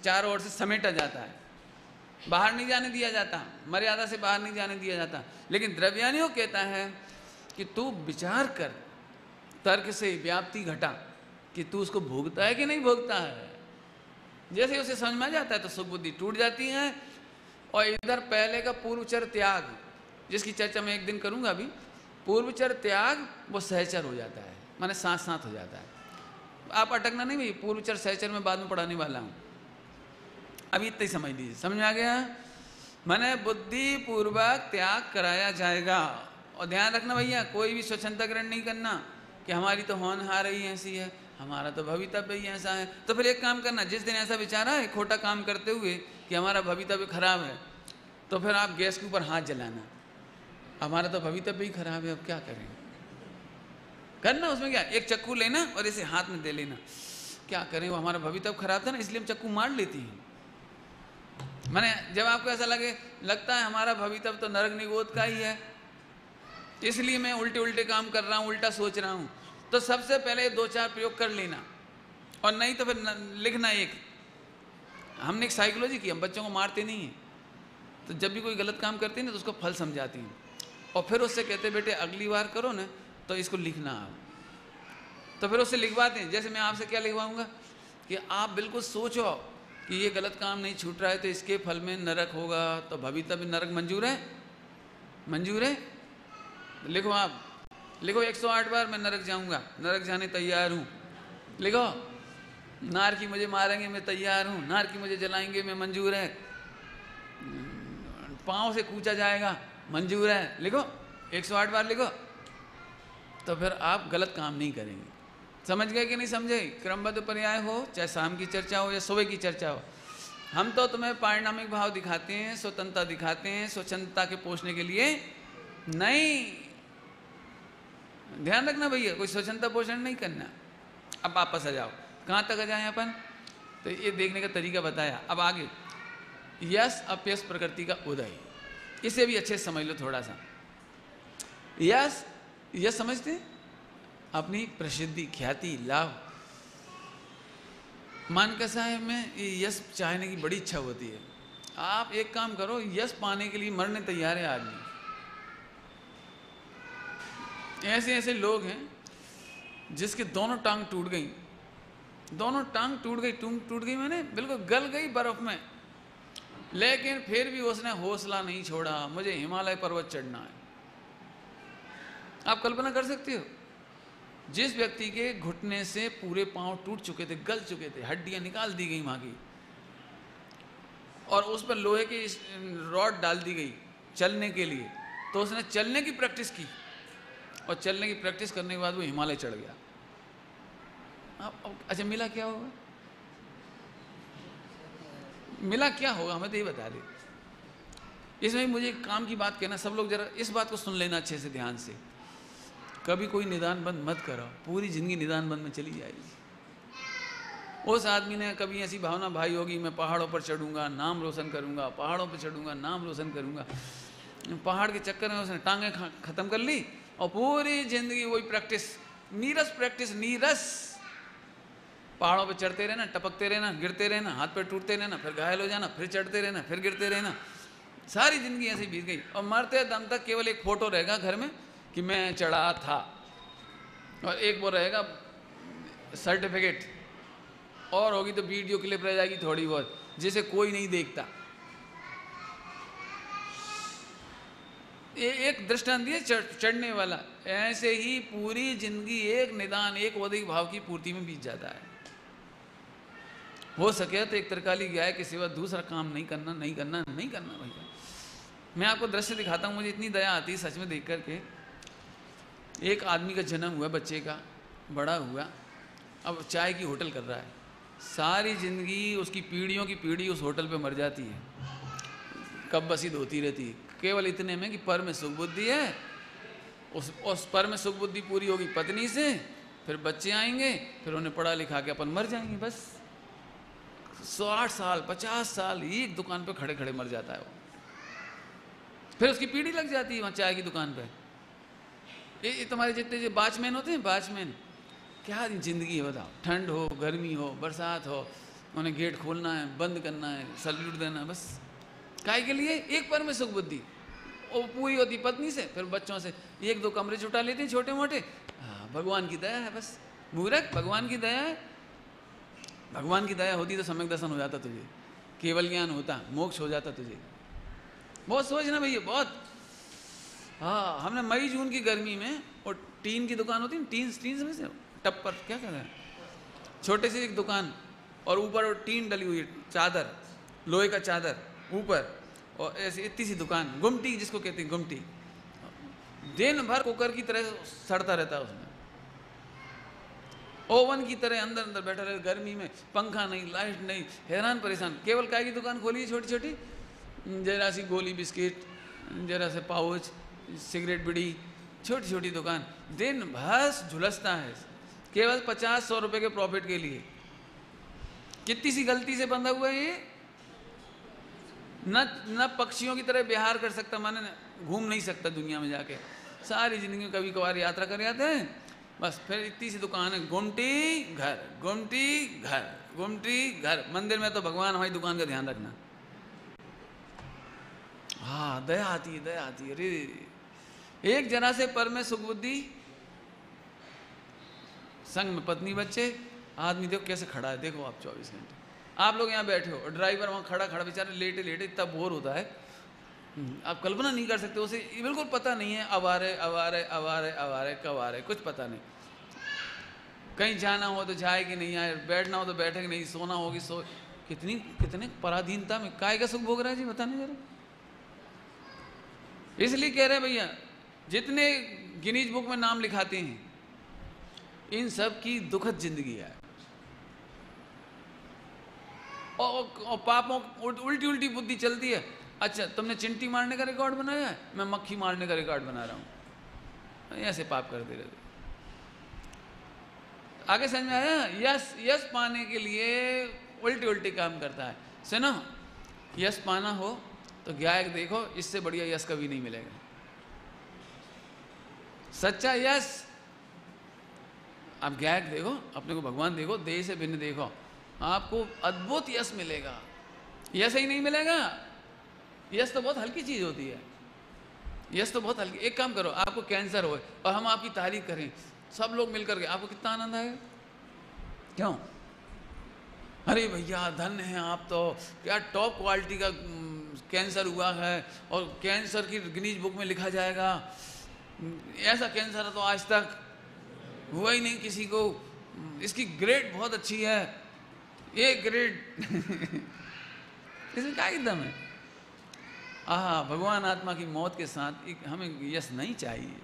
चारों ओर से समेटा जाता है, बाहर नहीं जाने दिया जाता, मर्यादा से बाहर नहीं जाने दिया जाता। लेकिन द्रव्यानी योग कहता है कि तू विचार कर, तर्क से व्याप्ति घटा कि तू उसको भोगता है कि नहीं भोगता है। जैसे उसे समझ में आ जाता है तो सुख बुद्धि टूट जाती है। और इधर पहले का पूर्वचर त्याग, जिसकी चर्चा मैं एक दिन करूंगा अभी, पूर्वचर त्याग वो सहचर हो जाता है, माने साथ साथ हो जाता है। आप अटकना नहीं भाई, पूर्वचर सहचर में बाद में पढ़ाने वाला हूं, अभी इतना ही समझ लीजिए। समझ में आ गया? माने बुद्धि पूर्वक त्याग कराया जाएगा। और ध्यान रखना भैया, कोई भी स्वच्छंदता ग्रहण नहीं करना कि हमारी तो होनहार ही ऐसी है, हमारा तो भवितव्य ही ऐसा है। तो फिर एक काम करना, जिस दिन ऐसा विचारा है खोटा काम करते हुए कि हमारा भवितव्य खराब है, तो फिर आप गैस के ऊपर हाथ जलाना, हमारा तो भवितव्य ही खराब है, अब क्या करें। करना उसमें क्या, एक चक्कू लेना और इसे हाथ में दे लेना, क्या करें वो हमारा भवितव्य खराब था ना, इसलिए हम चक्कू मार लेती हैं। मैंने जब आपको ऐसा लगता है हमारा भवितव्य तो नरक निगोद का ही है, इसलिए मैं उल्टे उल्टे काम कर रहा हूँ, उल्टा सोच रहा हूँ, तो सबसे पहले 2-4 प्रयोग कर लेना। और नहीं तो फिर लिखना एक, हमने एक साइकोलॉजी की, हम बच्चों को मारते नहीं हैं, तो जब भी कोई गलत काम करते हैं ना तो उसको फल समझाती हैं, और फिर उससे कहते बेटे अगली बार करो ना तो इसको लिखना आप। तो फिर उससे लिखवाते हैं। जैसे मैं आपसे क्या लिखवाऊंगा कि आप बिल्कुल सोचो कि ये गलत काम नहीं छूट रहा है तो इसके फल में नरक होगा, तो भविता भी नरक मंजूर है? मंजूर है? लिखो आप, लिखो 108 बार मैं नरक जाऊंगा, नरक जाने तैयार हूं। लिखो, नार की मुझे मारेंगे मैं तैयार हूं, नार की मुझे जलाएंगे मैं मंजूर है, पांव से कूचा जाएगा मंजूर है। लिखो 108 बार लिखो, तो फिर आप गलत काम नहीं करेंगे। समझ गए कि नहीं समझे? क्रमबद्ध पर्याय हो, चाहे शाम की चर्चा हो या सुबह की चर्चा हो, हम तो तुम्हें पारिणामिक भाव दिखाते हैं, स्वतंत्रता दिखाते हैं, स्वतंत्रता के पोषने के लिए नहीं। ध्यान रखना भैया, कोई स्वतंत्रता पोषण नहीं करना। अब वापस आ जाओ, कहाँ तक आ जाए अपन? तो ये देखने का तरीका बताया। अब आगे, यश अपयश प्रकृति का उदय, इसे भी अच्छे से समझ लो थोड़ा सा। यश, यश समझते हैं? अपनी प्रसिद्धि, ख्याति, लाभ। मानक साहब में ये यश चाहने की बड़ी इच्छा होती है। आप एक काम करो, यश पाने के लिए मरने तैयार है आदमी। ऐसे ऐसे लोग हैं जिसके दोनों टांग टूट गई, दोनों टांग टूट गई, टूट गई मैंने बिल्कुल गल गई बर्फ में, लेकिन फिर भी उसने हौसला नहीं छोड़ा, मुझे हिमालय पर्वत चढ़ना है। आप कल्पना कर सकते हो, जिस व्यक्ति के घुटने से पूरे पांव टूट चुके थे, गल चुके थे, हड्डियां निकाल दी गई वहां की, और उस पर लोहे की रॉड डाल दी गई चलने के लिए, तो उसने चलने की प्रैक्टिस की, और चलने की प्रैक्टिस करने के बाद वो हिमालय चढ़ गया। अच्छा, मिला क्या होगा? मिला क्या होगा हमें तो ये बता दे। इसमें मुझे एक काम की बात कहना, सब लोग जरा इस बात को सुन लेना अच्छे से ध्यान से। कभी कोई निदान बंद मत करो, पूरी जिंदगी निदान बंद में चली जाएगी। उस आदमी ने कभी ऐसी भावना भाई होगी, मैं पहाड़ों पर चढ़ूंगा, नाम रोशन करूंगा, पहाड़ों पर चढ़ूंगा, नाम रोशन करूंगा। पहाड़ के चक्कर में उसने टांगे खत्म कर ली, और पूरी जिंदगी वही प्रैक्टिस, नीरस प्रैक्टिस, नीरस। पहाड़ों पे चढ़ते रहना, टपकते रहना, गिरते रहना, हाथ पैर टूटते रहना, फिर घायल हो जाना, फिर चढ़ते रहना, फिर गिरते रहना। सारी जिंदगी ऐसे बीत गई, और मरते दम तक केवल एक फोटो रहेगा घर में कि मैं चढ़ा था, और एक वो रहेगा सर्टिफिकेट, और होगी तो वीडियो क्लिप रह जाएगी थोड़ी बहुत, जिसे कोई नहीं देखता। एक दृष्टांत दिए चढ़ने वाला, ऐसे ही पूरी जिंदगी एक निदान, एक वैदिक भाव की पूर्ति में बीत जाता है। हो सके तो एक तरकाली गाय के सिवा दूसरा काम नहीं करना, नहीं करना, नहीं करना भैया। मैं आपको दृश्य दिखाता हूँ, मुझे इतनी दया आती है सच में देख करके। एक आदमी का जन्म हुआ, बच्चे का बड़ा हुआ, अब चाय की होटल कर रहा है, सारी जिंदगी उसकी पीढ़ियों की पीढ़ी उस होटल पे मर जाती है, कब बसीद होती रहती है, केवल इतने में कि पर में सुख बुद्धि है, उस पर में सुख बुद्धि पूरी होगी पत्नी से, फिर बच्चे आएंगे, फिर उन्हें पढ़ा लिखा के अपन मर जाएंगे। बस 160 साल 50 साल एक दुकान पे खड़े खड़े मर जाता है वो। फिर उसकी पीढ़ी लग जाती है वहाँ चाय की दुकान पे। ये तुम्हारे जितने जो वॉचमैन होते हैं, वॉचमैन, क्या जिंदगी है बताओ, ठंड हो, गर्मी हो, बरसात हो, उन्हें गेट खोलना है, बंद करना है, सैल्यूट देना है, बस काय के लिए? एक पर में सुख बुद्धि, वो पूरी होती पत्नी से, फिर बच्चों से, एक दो कमरे छुटा लेते हैं छोटे मोटे। हाँ, भगवान की दया है, बस मूर्ख, भगवान की दया है। भगवान की दया होती तो सम्यक दर्शन हो जाता तुझे, केवल ज्ञान होता, मोक्ष हो जाता तुझे। बहुत सोचना भैया, बहुत। हाँ, हमने मई जून की गर्मी में, और टीन की दुकान होती है, टीन समझ से टप्पर क्या कहते हैं, छोटे से एक दुकान, और ऊपर टीन डली हुई है, चादर, लोहे का चादर ऊपर, और ऐसी इतनी सी दुकान, गुमटी जिसको कहते हैं, गुमटी, दिन भर कुकर की तरह सड़ता रहता है उसमें, ओवन की तरह अंदर अंदर बैठा रहे, गर्मी में, पंखा नहीं, लाइट नहीं, हैरान परेशान। केवल काय की दुकान खोली है, छोटी छोटी, जरा सी गोली बिस्किट, जरा से पाउच, सिगरेट बीड़ी, छोटी छोटी दुकान, दिन भर झुलसता है, केवल 50-100 रुपए के प्रॉफिट के लिए। कितनी सी गलती से बंधा हुआ है ये, न पक्षियों की तरह विहार कर सकता, माने घूम नहीं सकता दुनिया में जाके, सारी जिंदगी में कभी कभार यात्रा कर जाते हैं, बस। फिर इतनी सी दुकान है, गुमटी घर, गुमटी घर, गुमटी घर। मंदिर में तो भगवान हमारी दुकान का ध्यान रखना। हाँ, दया आती है, दया आती है। अरे एक जरा से पर में सुख बुद्धि, संग में पत्नी बच्चे, आदमी देखो कैसे खड़ा है, देखो आप 24 घंटे। आप लोग यहाँ बैठे हो, ड्राइवर वहाँ खड़ा खड़ा बेचारा लेटे लेटे इतना बोर होता है, आप कल्पना नहीं कर सकते, उसे बिल्कुल पता नहीं है अब आ रहे अब आ रहे अब आ रहे अब आ रहे कब आ रहे, कुछ पता नहीं। कहीं जाना हो तो जाए कि नहीं आए, बैठना हो तो बैठे कि नहीं, सोना होगी सो, कितने पराधीनता में काय का सुख भोग रहा है जी, बताने जरा। इसलिए कह रहे हैं भैया, जितने गिनीज बुक में नाम लिखाते हैं इन सब की दुखद जिंदगी है, और पापों उल्टी उल्टी बुद्धि चलती है। अच्छा तुमने चिंटी मारने का रिकॉर्ड बनाया है, मैं मक्खी मारने का रिकॉर्ड बना रहा हूं, ऐसे पाप करते रहते। आगे समझ में आया? यश यश पाने के लिए उल्टे उल्टे काम करता है। सुनो, यश पाना हो तो गायक देखो, इससे बढ़िया यश कभी नहीं मिलेगा। सच्चा यश, आप गायक देखो, अपने को भगवान देखो, देह से भिन्न देखो, आपको अद्भुत यश मिलेगा। यश ही नहीं मिलेगा, यश तो बहुत हल्की चीज होती है, यश तो बहुत हल्की। एक काम करो, आपको कैंसर हो और हम आपकी तारीफ करें सब लोग मिलकर के, आपको कितना आनंद आएगा? क्यों? अरे भैया धन्य है आप, तो क्या टॉप क्वालिटी का कैंसर हुआ है और कैंसर की गिनीज बुक में लिखा जाएगा, ऐसा कैंसर तो आज तक हुआ ही नहीं किसी को, इसकी ग्रेड बहुत अच्छी है, ये ग्रेड इसमें क्या एकदम है? आहा, भगवान आत्मा की मौत के साथ हमें यश नहीं चाहिए।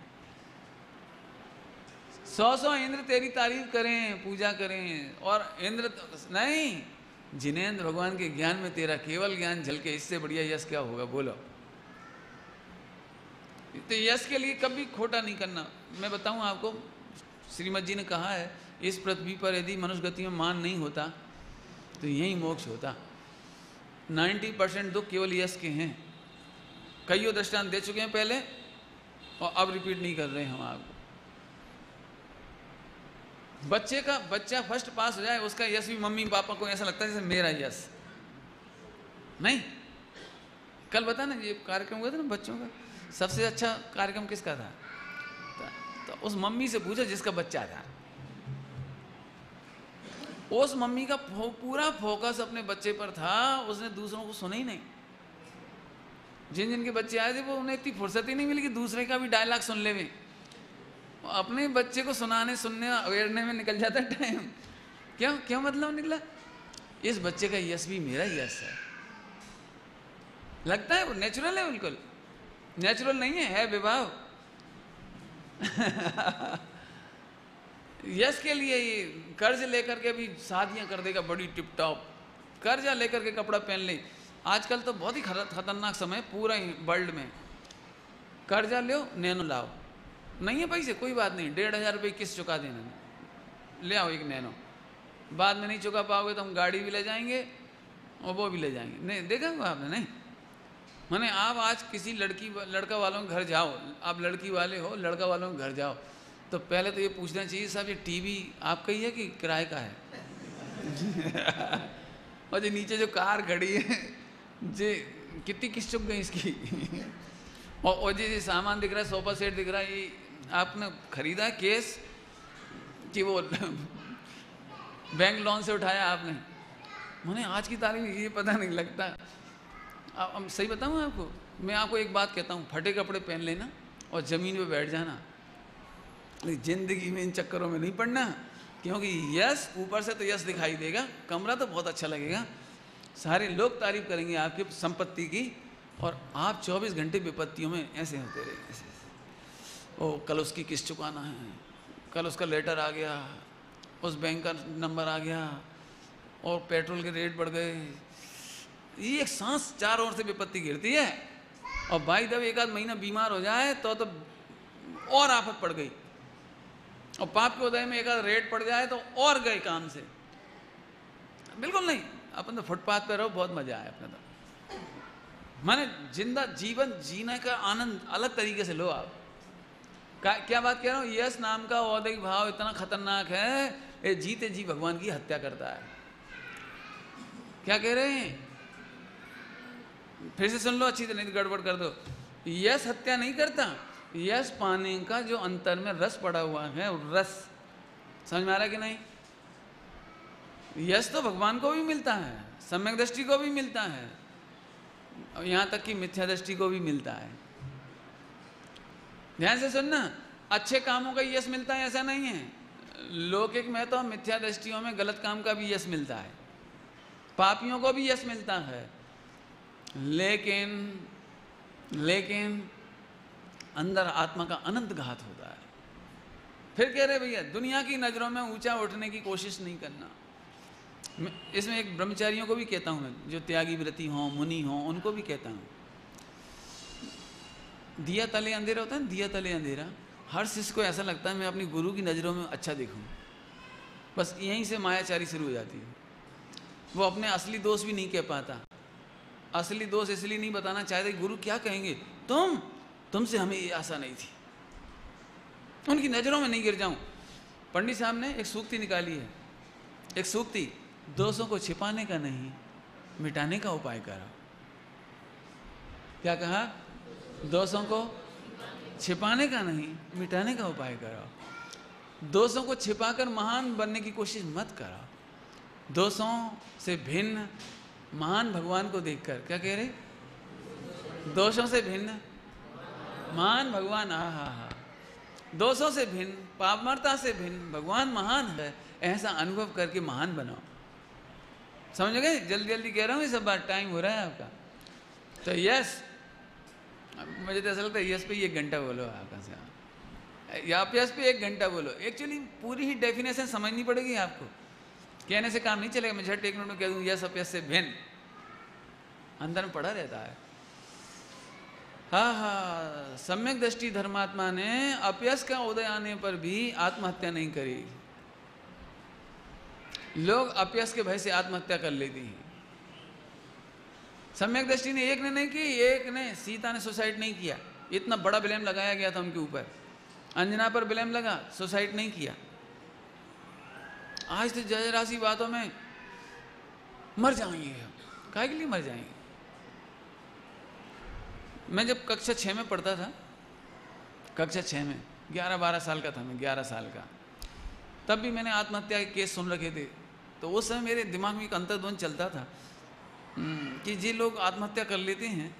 100 इंद्र तेरी तारीफ करें, पूजा करें, और इंद्र नहीं, जिनेंद्र भगवान के ज्ञान में तेरा केवल ज्ञान झलके, इससे बढ़िया यश क्या होगा बोलो? तो यश के लिए कभी खोटा नहीं करना। मैं बताऊं आपको, श्रीमद जी ने कहा है, इस पृथ्वी पर यदि मनुष्य गति में मान नहीं होता तो यही मोक्ष होता। 90% दुख केवल यश के हैं। कईयों दृष्टांत दे चुके हैं पहले, और अब रिपीट नहीं कर रहे हैं हम आपको। बच्चा फर्स्ट पास हो जाए, उसका यश भी मम्मी पापा को ऐसा लगता है जैसे मेरा यश नहीं। कल बता ना, ये कार्यक्रम हुआ था ना बच्चों का, सबसे अच्छा कार्यक्रम किसका था? तो उस मम्मी से पूछा जिसका बच्चा था, उस मम्मी का पूरा फोकस अपने बच्चे पर था, उसने दूसरों को सुना ही नहीं। जिन जिनके बच्चे आए थे वो उन्हें इतनी फुर्सत ही नहीं मिली कि दूसरे का भी डायलॉग सुन ले में, अपने बच्चे को सुनाने सुनने अवेयरने में निकल जाता है टाइम। क्यों मतलब निकला? इस बच्चे का यश भी मेरा यश है, लगता है वो नेचुरल है, बिल्कुल नेचुरल नहीं है विभाव। यश के लिए ये कर्ज लेकर के भी शादियां कर देगा बड़ी टिप टॉप, कर्जा लेकर के कपड़ा पहन ले। आजकल तो बहुत ही खतरनाक समय पूरा ही वर्ल्ड में, कर्जा लो नैनो लाओ, नहीं है पैसे कोई बात नहीं, 1500 रुपये किस्त चुका देना, ले आओ एक नैनो, बाद में नहीं चुका पाओगे तो हम गाड़ी भी ले जाएंगे और वो भी ले जाएंगे। नहीं देखा हुआ आपने? नहीं, मैंने आप आज किसी लड़का वालों के घर जाओ, आप लड़की वाले हो, लड़का वालों के घर जाओ तो पहले तो ये पूछना चाहिए साहब ये टीवी आपका ही है कि किराए का है? और जो नीचे जो कार खड़ी है जी कितनी किस्त चुक गई इसकी? और जी सामान दिख रहा है, सोफा सेट दिख रहा है, ये आपने खरीदा है केस कि वो बैंक लोन से उठाया आपने? मैंने आज की तारीख ये पता नहीं लगता। अब सही बताऊँ आपको, मैं आपको एक बात कहता हूँ, फटे कपड़े पहन लेना और ज़मीन पे बैठ जाना, जिंदगी में इन चक्करों में नहीं पड़ना, क्योंकि यश ऊपर से तो यश दिखाई देगा, कमरा तो बहुत अच्छा लगेगा, सारे लोग तारीफ करेंगे आपकी संपत्ति की, और आप 24 घंटे विपत्तियों में ऐसे होते रहे, ऐसे। ओ कल उसकी किस्त चुकाना है, कल उसका लेटर आ गया, उस बैंक का नंबर आ गया, और पेट्रोल के रेट बढ़ गए, ये एक सांस चार ओर से विपत्ति गिरती है। और भाई जब एक आध महीना बीमार हो जाए तो और आफत पड़ गई, और पाप के उदय में एक आध रेट पड़ जाए तो और गए काम से। बिल्कुल नहीं, अपन तो फुटपाथ पे रहो, बहुत मजा आए अपने तो। माने जिंदा जीवन जीने का आनंद अलग तरीके से लो आप। क्या बात कह रहा हूँ? यश नाम का औदिक भाव इतना खतरनाक है, ये जीते जी भगवान की हत्या करता है। क्या कह रहे हैं? फिर से सुन लो अच्छी तरह, नहीं गड़बड़ कर दो। यश हत्या नहीं करता, यश पाने का जो अंतर में रस पड़ा हुआ है, रस समझ में आ रहा है कि नहीं? यश तो भगवान को भी मिलता है, सम्यक दृष्टि को भी मिलता है, और यहाँ तक कि मिथ्या दृष्टि को भी मिलता है। ध्यान से सुनना, अच्छे कामों का यश मिलता है ऐसा नहीं है, लौकिक में तो मिथ्या दृष्टियों में गलत काम का भी यश मिलता है, पापियों को भी यश मिलता है, लेकिन अंदर आत्मा का अनंत घात होता है। फिर कह रहे भैया दुनिया की नज़रों में ऊंचा उठने की कोशिश नहीं करना। इसमें एक ब्रह्मचारियों को भी कहता हूँ मैं, जो त्यागी व्रती हों, मुनि हों, उनको भी कहता हूँ, दिया तले अंधेरा होता है ना, दिया तले अंधेरा। हर शिष्य को ऐसा लगता है मैं अपनी गुरु की नज़रों में अच्छा दिखूं, बस यहीं से मायाचारी शुरू हो जाती है। वो अपने असली दोष भी नहीं कह पाता। असली दोष इसलिए नहीं बताना चाहते, गुरु क्या कहेंगे, तुमसे हमें ये आशा नहीं थी, उनकी नज़रों में नहीं गिर जाऊं। पंडित साहब ने एक सूक्ति निकाली है, एक सूक्ति, दोषों को छिपाने का नहीं, मिटाने का उपाय करो। क्या कहा? दोषों को छिपाने का नहीं, मिटाने का उपाय करो। दोषों को छिपाकर महान बनने की कोशिश मत करो। दोषों से भिन्न महान भगवान को देखकर, क्या कह रहे, दोषों से भिन्न महान भगवान, हा, दोषों से भिन्न, पापमरता से भिन्न भगवान महान है, ऐसा अनुभव करके महान बनाओ। समझ गए? जल्दी जल्दी कह रहा हूँ, ये सब बात, टाइम हो रहा है आपका। तो यस, मुझे तो ऐसा लगता है यस पे 1 घंटा बोलो आपका से, या यस पे 1 घंटा बोलो। एक्चुअली पूरी ही डेफिनेशन समझनी पड़ेगी आपको, कहने से काम नहीं चलेगा। मैं झट 1 मिनट में कह दूँ यस अपयस से भिन्न, अंदर में पड़ा रहता है। हाँ, सम्यक दृष्टि धर्मात्मा ने अपयस का उदय आने पर भी आत्महत्या नहीं करी। लोग अपयस के भय से आत्महत्या कर लेती हैं। सम्यक दृष्टि ने एक ने नहीं की, एक ने, सीता ने सुसाइड नहीं किया, इतना बड़ा ब्लेम लगाया गया था उनके ऊपर, अंजना पर ब्लेम लगा, सुसाइड नहीं किया। आज तो जरा सी बातों में मर जाएंगे हम, काहे के लिए मर जाएंगे। मैं जब कक्षा 6 में पढ़ता था, कक्षा 6 में 11-12 साल का था मैं, 11 साल का, तब भी मैंने आत्महत्या के केस सुन रखे थे। तो उस समय मेरे दिमाग में एक अंतर्द्वंद चलता था कि जी लोग आत्महत्या कर लेते हैं,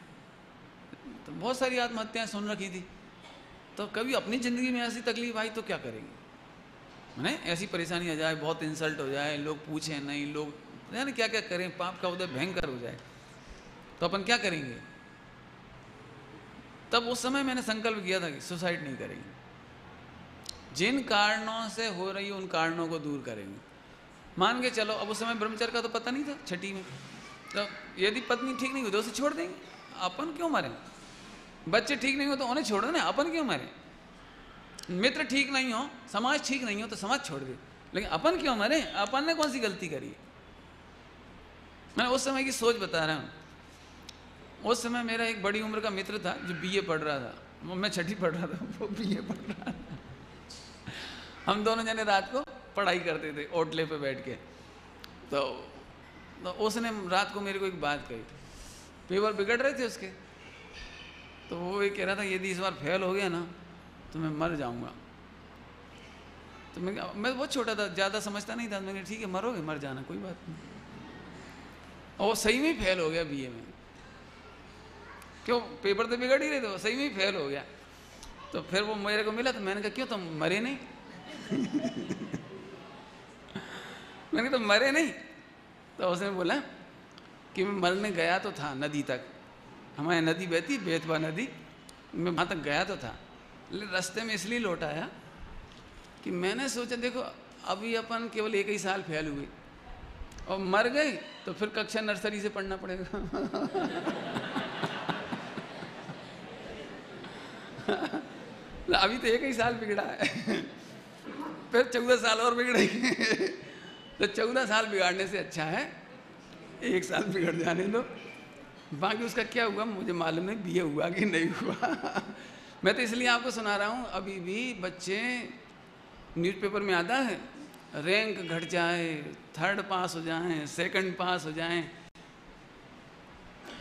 तो बहुत सारी आत्महत्याएं सुन रखी थी, तो कभी अपनी ज़िंदगी में ऐसी तकलीफ आई तो क्या करेंगे, मैंने ऐसी परेशानी आ जाए, बहुत इंसल्ट हो जाए, लोग पूछें नहीं, लोग यानी क्या क्या करें, पाप का उदय भयंकर हो जाए, तो अपन क्या करेंगे। तब उस समय मैंने संकल्प किया था कि सुसाइड नहीं करेंगे, जिन कारणों से हो रही है उन कारणों को दूर करेंगे। मान के चलो, अब उस समय ब्रह्मचर्य का तो पता नहीं था, 6ठी में, तो यदि पत्नी ठीक नहीं हुई तो उसे छोड़ देंगे, अपन क्यों मरें। बच्चे ठीक नहीं हो तो उन्हें छोड़ दो ना, अपन क्यों मरें। मित्र ठीक नहीं हो, समाज ठीक नहीं हो तो समाज छोड़ दे, लेकिन अपन क्यों मरें, अपन ने कौन सी गलती करी। मैं उस समय की सोच बता रहा हूँ। उस समय मेरा एक बड़ी उम्र का मित्र था जो BA पढ़ रहा था, मैं 6ठी पढ़ रहा था, वो BA पढ़ रहा था। हम दोनों जने रात को पढ़ाई करते थे ओटले पे बैठ के। तो उसने रात को मेरे को एक बात कही, पेपर बिगड़ रहे थे उसके, तो वो ये कह रहा था यदि इस बार फेल हो गया ना तो मैं मर जाऊंगा। तो मैं बहुत छोटा था, ज़्यादा समझता नहीं था, मैंने ठीक है मरोगे, मर जाना, कोई बात नहीं। और वो सही में ही फेल हो गया BA में। क्यों, पेपर तो बिगड़ ही रहे थे, वो सही में ही फेल हो गया। तो फिर वो मेरे को मिला तो मैंने कहा क्यों तुम मरे नहीं। मैंने कहा तुम मरे नहीं। तो उसने बोला कि मैं मरने गया तो था नदी तक, हमारे नदी बहती बेतवा नदी, मैं वहाँ तक गया तो था, लेकिन रास्ते में इसलिए लौट आया कि मैंने सोचा देखो अभी अपन केवल 1 ही साल फेल हुए और मर गए तो फिर कक्षा नर्सरी से पढ़ना पड़ेगा। अभी तो 1 ही साल बिगड़ा है, फिर 14 साल और बिगड़ेंगे। तो 14 साल बिगाड़ने से अच्छा है 1 साल बिगड़ जाने दो, बाकी उसका क्या हुआ मुझे मालूम नहीं, BA हुआ कि नहीं हुआ। मैं तो इसलिए आपको सुना रहा हूँ, अभी भी बच्चे न्यूज़पेपर में आता है रैंक घट जाए, 3rd पास हो जाएं, 2nd पास हो जाएं।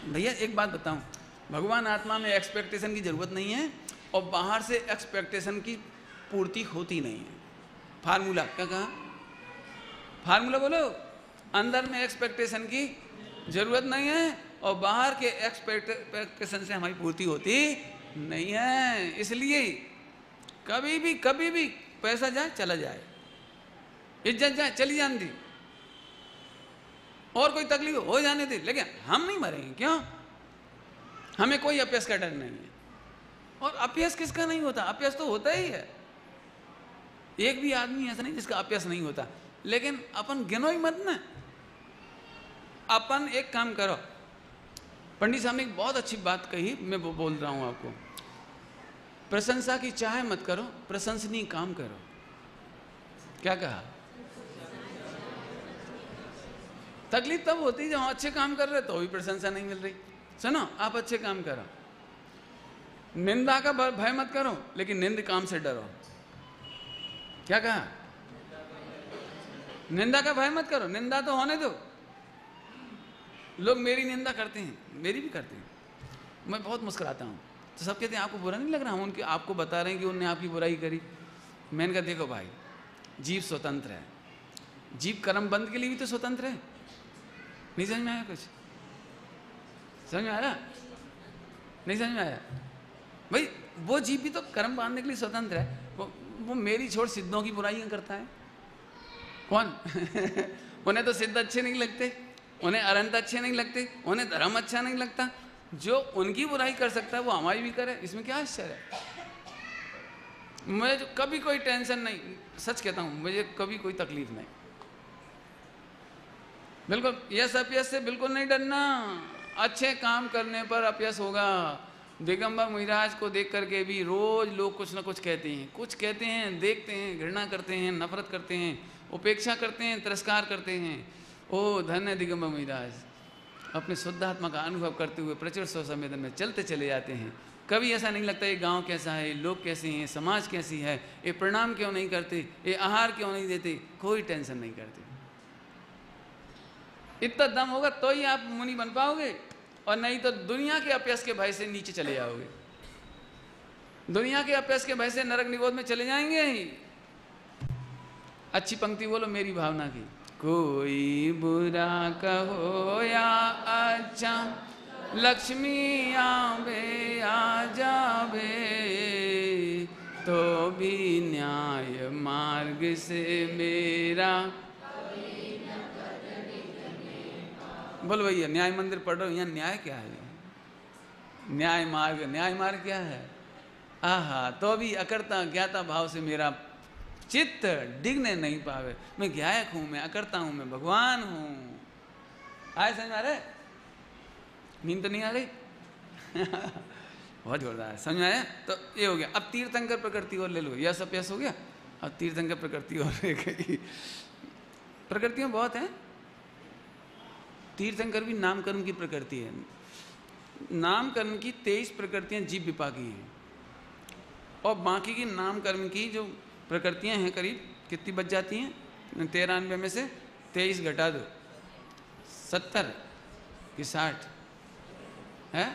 भैया एक बात बताऊं, भगवान आत्मा में एक्सपेक्टेशन की ज़रूरत नहीं है और बाहर से एक्सपेक्टेशन की पूर्ति होती नहीं है। फार्मूला क्या कहा, फार्मूला बोलो, अंदर में एक्सपेक्टेशन की जरूरत नहीं है और बाहर के एक्सपेक्टेशन से हमारी पूर्ति होती नहीं है। इसलिए कभी भी पैसा जाए चला जाए, इज्जत जाए चली जाने दी, और कोई तकलीफ हो जाने दी, लेकिन हम नहीं मरेंगे। क्यों? हमें कोई अपयश का डर नहीं है। और अपयश किसका नहीं होता? अपयश तो होता ही है। एक भी आदमी ऐसा नहीं जिसका अपयश नहीं होता। लेकिन अपन गिनो ही मत ना। अपन एक काम करो, पंडित साहब ने एक बहुत अच्छी बात कही, मैं वो बोल रहा हूं आपको। प्रशंसा की चाह मत करो, प्रशंसनीय काम करो। क्या कहा? तकलीफ तब होती है जब हम अच्छे काम कर रहे तो भी प्रशंसा नहीं मिल रही। सुनो, आप अच्छे काम करो, निंदा का भय मत करो, लेकिन निंद काम से डरो। क्या कहा? निंदा का भय मत करो, निंदा तो होने दो। लोग मेरी निंदा करते हैं, मेरी भी करते हैं, मैं बहुत मुस्कुराता हूँ, तो सब कहते हैं आपको बुरा नहीं लग रहा? हम उनके आपको बता रहे हैं कि उनने आपकी बुराई करी। मैंने कहा देखो भाई, जीव स्वतंत्र है, जीव कर्म बंद के लिए भी तो स्वतंत्र है। नहीं समझ में आया? कुछ समझ में आया? नहीं समझ में आया? भाई वो जीव भी तो कर्म बांधने के लिए स्वतंत्र है। वो मेरी छोड़ सिद्धों की बुराइयां करता है। कौन? उन्हें तो सिद्ध अच्छे नहीं लगते, उन्हें अरंत अच्छे नहीं लगते, उन्हें धर्म अच्छा नहीं लगता। जो उनकी बुराई कर सकता है वो हमारी भी करे, इसमें क्या आश्चर्य है? मुझे कभी कोई टेंशन नहीं, सच कहता हूं, मुझे कभी कोई तकलीफ नहीं। बिल्कुल यश अपयश से बिल्कुल नहीं डरना। अच्छे काम करने पर अपयश होगा। दिगंबर मुनिराज को देख करके भी रोज लोग कुछ ना कुछ कहते हैं, देखते हैं, घृणा करते हैं, नफरत करते हैं, उपेक्षा करते हैं, तिरस्कार करते हैं। ओ धन्य दिगंबर मुनिराज, अपने शुद्धात्मा का अनुभव करते हुए प्रचुर स्वसंवेदन में चलते चले जाते हैं। कभी ऐसा नहीं लगता ये गांव कैसा है, लोग कैसे हैं, समाज कैसी है, ये प्रणाम क्यों नहीं करते, ये आहार क्यों नहीं देते, कोई टेंशन नहीं करते। इतना दम होगा तो ही आप मुनि बन पाओगे, और नहीं तो दुनिया के अपयश के भय से नीचे चले जाओगे। दुनिया के अपयश के भय से नरक निगोद में चले जाएंगे ही। अच्छी पंक्ति बोलो मेरी भावना की। कोई बुरा कहो या अच्छा, लक्ष्मी आवे आ जावे, तो भी न्याय मार्ग से मेरा। बोलो भैया, न्याय मंदिर पढ़ रहे हो, यहाँ न्याय क्या है? न्याय मार्ग क्या है? आहा, तो भी अकर्ता ज्ञाता भाव से मेरा चित्त डिगने नहीं पावे। मैं ज्ञायक हूं, मैं अकर्ता हूं, मैं भगवान हूं। आए समझ में आ रहे? नींद तो नहीं आ रही? बहुत जोरदार है। समझ में आया? तो ये हो गया। अब तीर्थंकर प्रकृति और ले लो, यश अपयश हो गया। अब तीर्थंकर प्रकृति और रह गई। प्रकृतियां बहुत हैं। तीर्थंकर भी नामकर्म की प्रकृति है। नामकर्म की 23 प्रकृतियां जीव विपाकी हैं, और बाकी की नामकर्म की जो प्रकृतियां हैं करीब कितनी बच जाती हैं? 93 में से 23 घटा दो, 70 कि 60 है?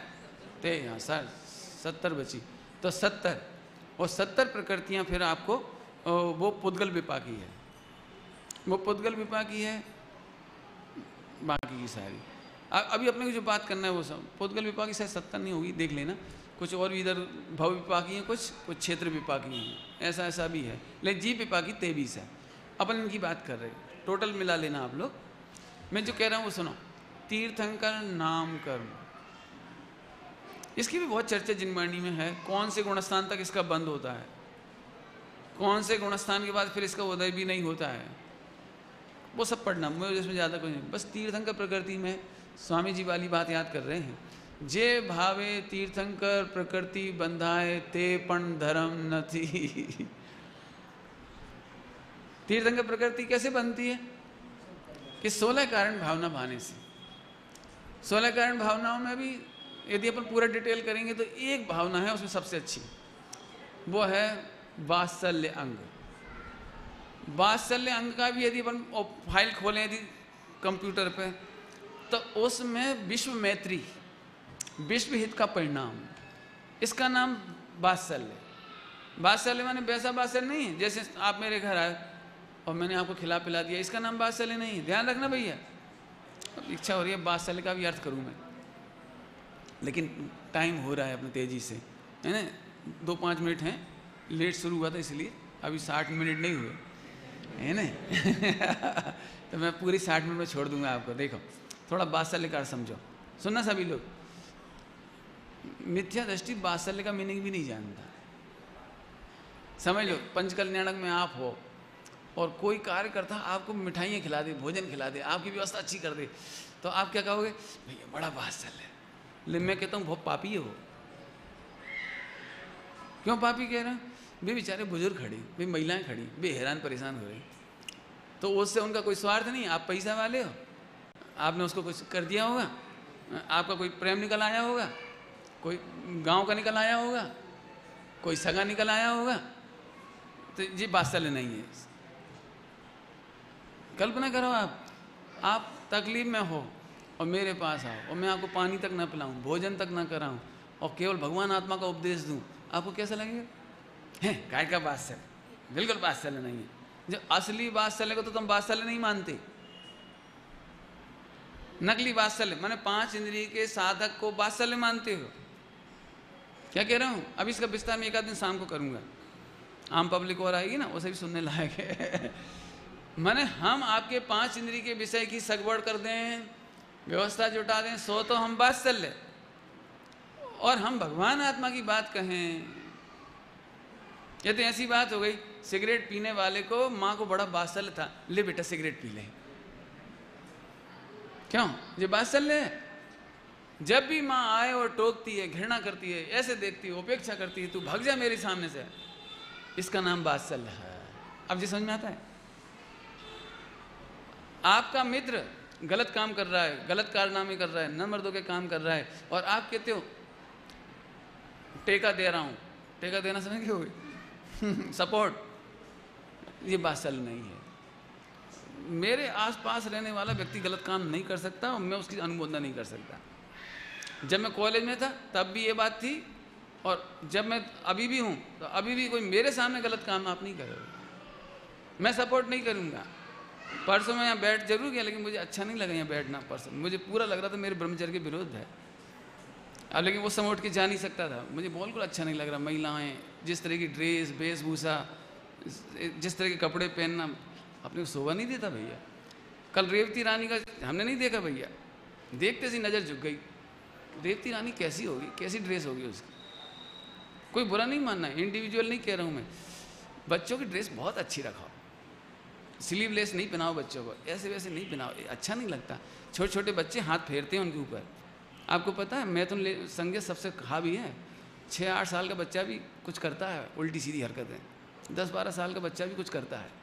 70 बची, तो 70 और 70 प्रकृतियां फिर आपको वो पुद्गल विपाकी है। वो पुद्गल विपाकी है, बाकी की सारी। अभी अपने को जो बात करना है वो सब पुद्गल विपाकी शायद 70 नहीं होगी, देख लेना। कुछ और भी इधर भव विपाकी हैं, कुछ क्षेत्र विपाकी हैं, ऐसा भी है। लेकिन जीव विपाकी 23 है। अपन इनकी बात कर रहे हैं, टोटल मिला लेना आप लोग। मैं जो कह रहा हूँ वो सुनो। तीर्थंकर नाम कर्म, इसकी भी बहुत चर्चा जिनवाणी में है। कौन से गुणस्थान तक इसका बंद होता है, कौन से गुणस्थान के बाद फिर इसका उदय भी नहीं होता है, वो सब पढ़ना। मुझे इसमें ज़्यादा कुछ नहीं, बस तीर्थंकर प्रकृति में स्वामी जी वाली बात याद कर रहे हैं। जे भावे तीर्थंकर प्रकृति बंधाए, ते पण धर्म न थी। तीर्थंकर प्रकृति कैसे बनती है? कि 16 कारण भावना भाने से। 16 कारण भावनाओं में भी यदि अपन पूरा डिटेल करेंगे तो एक भावना है उसमें सबसे अच्छी, वो है वात्सल्य अंग। वात्सल्य अंग का भी यदि अपन फाइल खोलें यदि कंप्यूटर पे, तो उसमें विश्व मैत्री, विश्व हित का परिणाम, इसका नाम वात्सल्य। वात्सल्य माने वैसा वात्सल्य नहीं है जैसे आप मेरे घर आए और मैंने आपको खिला पिला दिया, इसका नाम वात्सल्य नहीं है। ध्यान रखना भैया। इच्छा हो रही है वात्सल्य का भी अर्थ करूँ मैं, लेकिन टाइम हो रहा है अपने तेजी से, है ना। 2-5 मिनट हैं, लेट शुरू हुआ था इसलिए, अभी 60 मिनट नहीं हुए, है ना। तो मैं पूरी 60 मिनट में छोड़ दूंगा आपको। देखो थोड़ा वात्सल्य का समझो, सुनना सभी लोग। मिथ्या दृष्टि वात्सल्य का मीनिंग भी नहीं जानता। समझ लो, पंचकल्याणक में आप हो और कोई कार्यकर्ता आपको मिठाइयाँ खिला दे, भोजन खिला दे, आपकी व्यवस्था अच्छी कर दे, तो आप क्या कहोगे? भैया बड़ा वात्सल्य है। लेकिन मैं कहता हूँ बहुत पापी है वो। क्यों पापी कह रहे हैं? वे बेचारे बुजुर्ग खड़ी, वे महिलाएं खड़ी, वे हैरान परेशान हो रही, तो उससे उनका कोई स्वार्थ नहीं। आप पैसा वाले हो, आपने उसको कुछ कर दिया होगा, आपका कोई प्रेम निकल आया होगा, कोई गांव का निकल आया होगा, कोई सगा निकल आया होगा, तो ये वात्सल्य नहीं है। कल्पना करो आप तकलीफ में हो और मेरे पास आओ और मैं आपको पानी तक ना पिलाऊं, भोजन तक ना कराऊं और केवल भगवान आत्मा का उपदेश दूं, आपको कैसा लगेगा? है काय का वात्सल्य? बिल्कुल वात्सल्य नहीं है। जो असली वात्सल्य को तो तुम वात्सल्य नहीं मानते, नकली वात्सल्य माने 5 इंद्रिय के साधक को वात्सल्य मानते हो। क्या कह रहा हूं? अब इसका विस्तार में एक आध दिन शाम को करूंगा, आम पब्लिक और आएगी ना, उसे भी सुनने लायक है। माने हम आपके 5 इंद्रिय के विषय की सगवड़ कर दें, व्यवस्था जुटा दें, सो तो हम वात्सल्य, और हम भगवान आत्मा की बात कहें, ये तो ऐसी बात हो गई। सिगरेट पीने वाले को माँ को बड़ा वात्सल्य था, ले बेटा सिगरेट पी ले। क्यों? ये वात्सल्य है। जब भी माँ आए और टोकती है, घृणा करती है, ऐसे देखती है, उपेक्षा करती है, तू भाग जा मेरे सामने से, इसका नाम वात्सल्य है। अब जी समझ में आता है? आपका मित्र गलत काम कर रहा है, गलत कारनामे कर रहा है, न मर्दों के काम कर रहा है, और आप कहते हो टेका दे रहा हूं। टेका देना समझ गए हो? सपोर्ट। ये वात्सल्य नहीं है। मेरे आसपास रहने वाला व्यक्ति गलत काम नहीं कर सकता और मैं उसकी अनुमोदना नहीं कर सकता। जब मैं कॉलेज में था तब भी ये बात थी, और जब मैं अभी भी हूँ तो अभी भी कोई मेरे सामने गलत काम आप नहीं करोगे, मैं सपोर्ट नहीं करूँगा। परसों मैं यहाँ बैठ जरूर गया, लेकिन मुझे अच्छा नहीं लगा यहाँ बैठना। परसों मुझे पूरा लग रहा था मेरे ब्रह्मचर्य के विरोध है। अब लेकिन वो समय उठ के जा नहीं सकता था, मुझे बिल्कुल अच्छा नहीं लग रहा। महिलाएं जिस तरह की ड्रेस, वेशभूषा, जिस तरह के कपड़े पहनना अपने को शोभा नहीं देता भैया। कल रेवती रानी का हमने नहीं देखा भैया, देखते सी नज़र झुक गई। रेवती रानी कैसी होगी, कैसी ड्रेस होगी उसकी? कोई बुरा नहीं मानना है, इंडिविजुअल नहीं कह रहा हूँ मैं। बच्चों की ड्रेस बहुत अच्छी रखाओ, स्लीवलेस नहीं पहनाओ बच्चों को, ऐसे वैसे नहीं पहनाओ, अच्छा नहीं लगता। छोटे छोटे बच्चे हाथ फेरते हैं उनके ऊपर। आपको पता है मैथुन संज्ञा सबसे कहा भी है, 6-8 साल का बच्चा भी कुछ करता है उल्टी सीधी हरकतें, 10-12 साल का बच्चा भी कुछ करता है।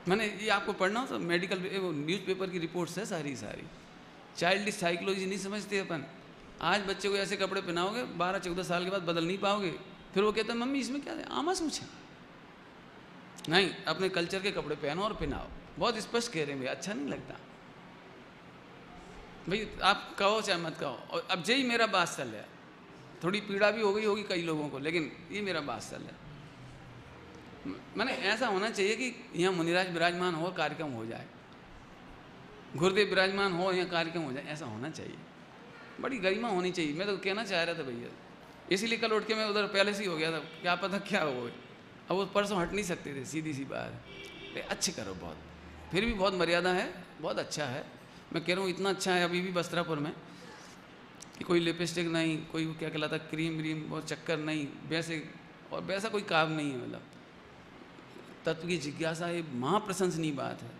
मैंने ये आपको पढ़ना हो तो मेडिकल न्यूज़पेपर की रिपोर्ट्स है सारी। चाइल्ड साइकोलॉजी नहीं समझते अपन। आज बच्चे को ऐसे कपड़े पहनाओगे 12-14 साल के बाद बदल नहीं पाओगे। फिर वो कहता है मम्मी इसमें क्या है, आमा सूछे। नहीं, अपने कल्चर के कपड़े पहनो और पहनाओ। बहुत स्पष्ट कह रहे हैं भैया, अच्छा नहीं लगता भाई। आप कहो चाहे मत कहो, और अब यही मेरा वात्सल्य है। थोड़ी पीड़ा भी हो गई होगी कई लोगों को, लेकिन ये मेरा वात्सल्य है। मैंने ऐसा होना चाहिए कि यहाँ मुनिराज विराजमान हो, कार्यक्रम हो जाए, गुरुदेव विराजमान हो, यहाँ कार्यक्रम हो जाए, ऐसा होना चाहिए। बड़ी गरिमा होनी चाहिए। मैं तो कहना चाह रहा था भैया, इसीलिए कल उठ के मैं उधर पहले से ही हो गया था, क्या पता क्या हो। अब वो परसों हट नहीं सकते थे, सीधी सी बात। अच्छे करो बहुत, फिर भी बहुत मर्यादा है, बहुत अच्छा है। मैं कह रहा हूँ इतना अच्छा है अभी भी वस्त्रापुर में कि कोई लिपस्टिक नहीं, कोई क्या कहलाता क्रीम व्रीम, बहुत चक्कर नहीं, वैसे और वैसा कोई काम नहीं है। मतलब तत्व की जिज्ञासा ये महाप्रशंसनीय बात है।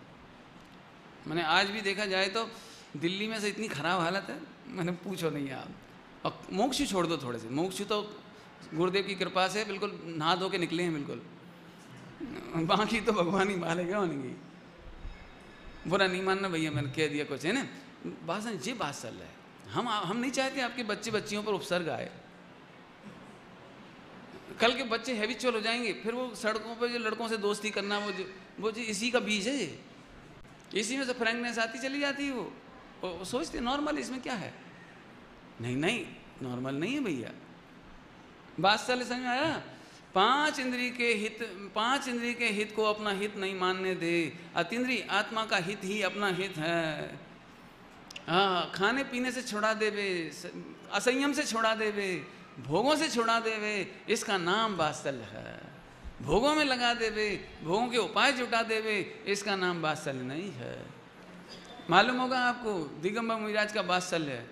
मैंने आज भी देखा जाए तो दिल्ली में से इतनी खराब हालत है, मैंने पूछो नहीं आप। और मोक्ष छोड़ दो थोड़े से, मोक्ष तो गुरुदेव की कृपा से बिल्कुल नहा धो के निकले हैं बिल्कुल, बाकी तो भगवान ही मालेगा उनकी। बुरा नहीं मानना भैया, मैंने कह दिया कुछ है ना। बात ये बात चल रहा है, हम नहीं चाहते आपके बच्चे बच्चियों पर उपसर्ग आए। कल के बच्चे हैबिचुअल हो जाएंगे, फिर वो सड़कों पर जो लड़कों से दोस्ती करना, वो जो इसी का बीज है, इसी में से फ्रैंकनेस आती चली जाती है। वो सोचते नॉर्मल, इसमें क्या है। नहीं, नॉर्मल नहीं है भैया। वात्सल्य समझ में आया? पांच इंद्रिय के हित को अपना हित नहीं मानने दे। अतीन्द्रिय आत्मा का हित ही अपना हित है। हाँ, खाने पीने से छुड़ा देवे, असंयम से छुड़ा देवे, भोगों से छुड़ा देवे, इसका नाम वात्सल्य है। भोगों में लगा देवे, भोगों के उपाय जुटा देवे, इसका नाम वात्सल्य नहीं है। मालूम होगा आपको दिगंबर मुनिराज का वात्सल्य है।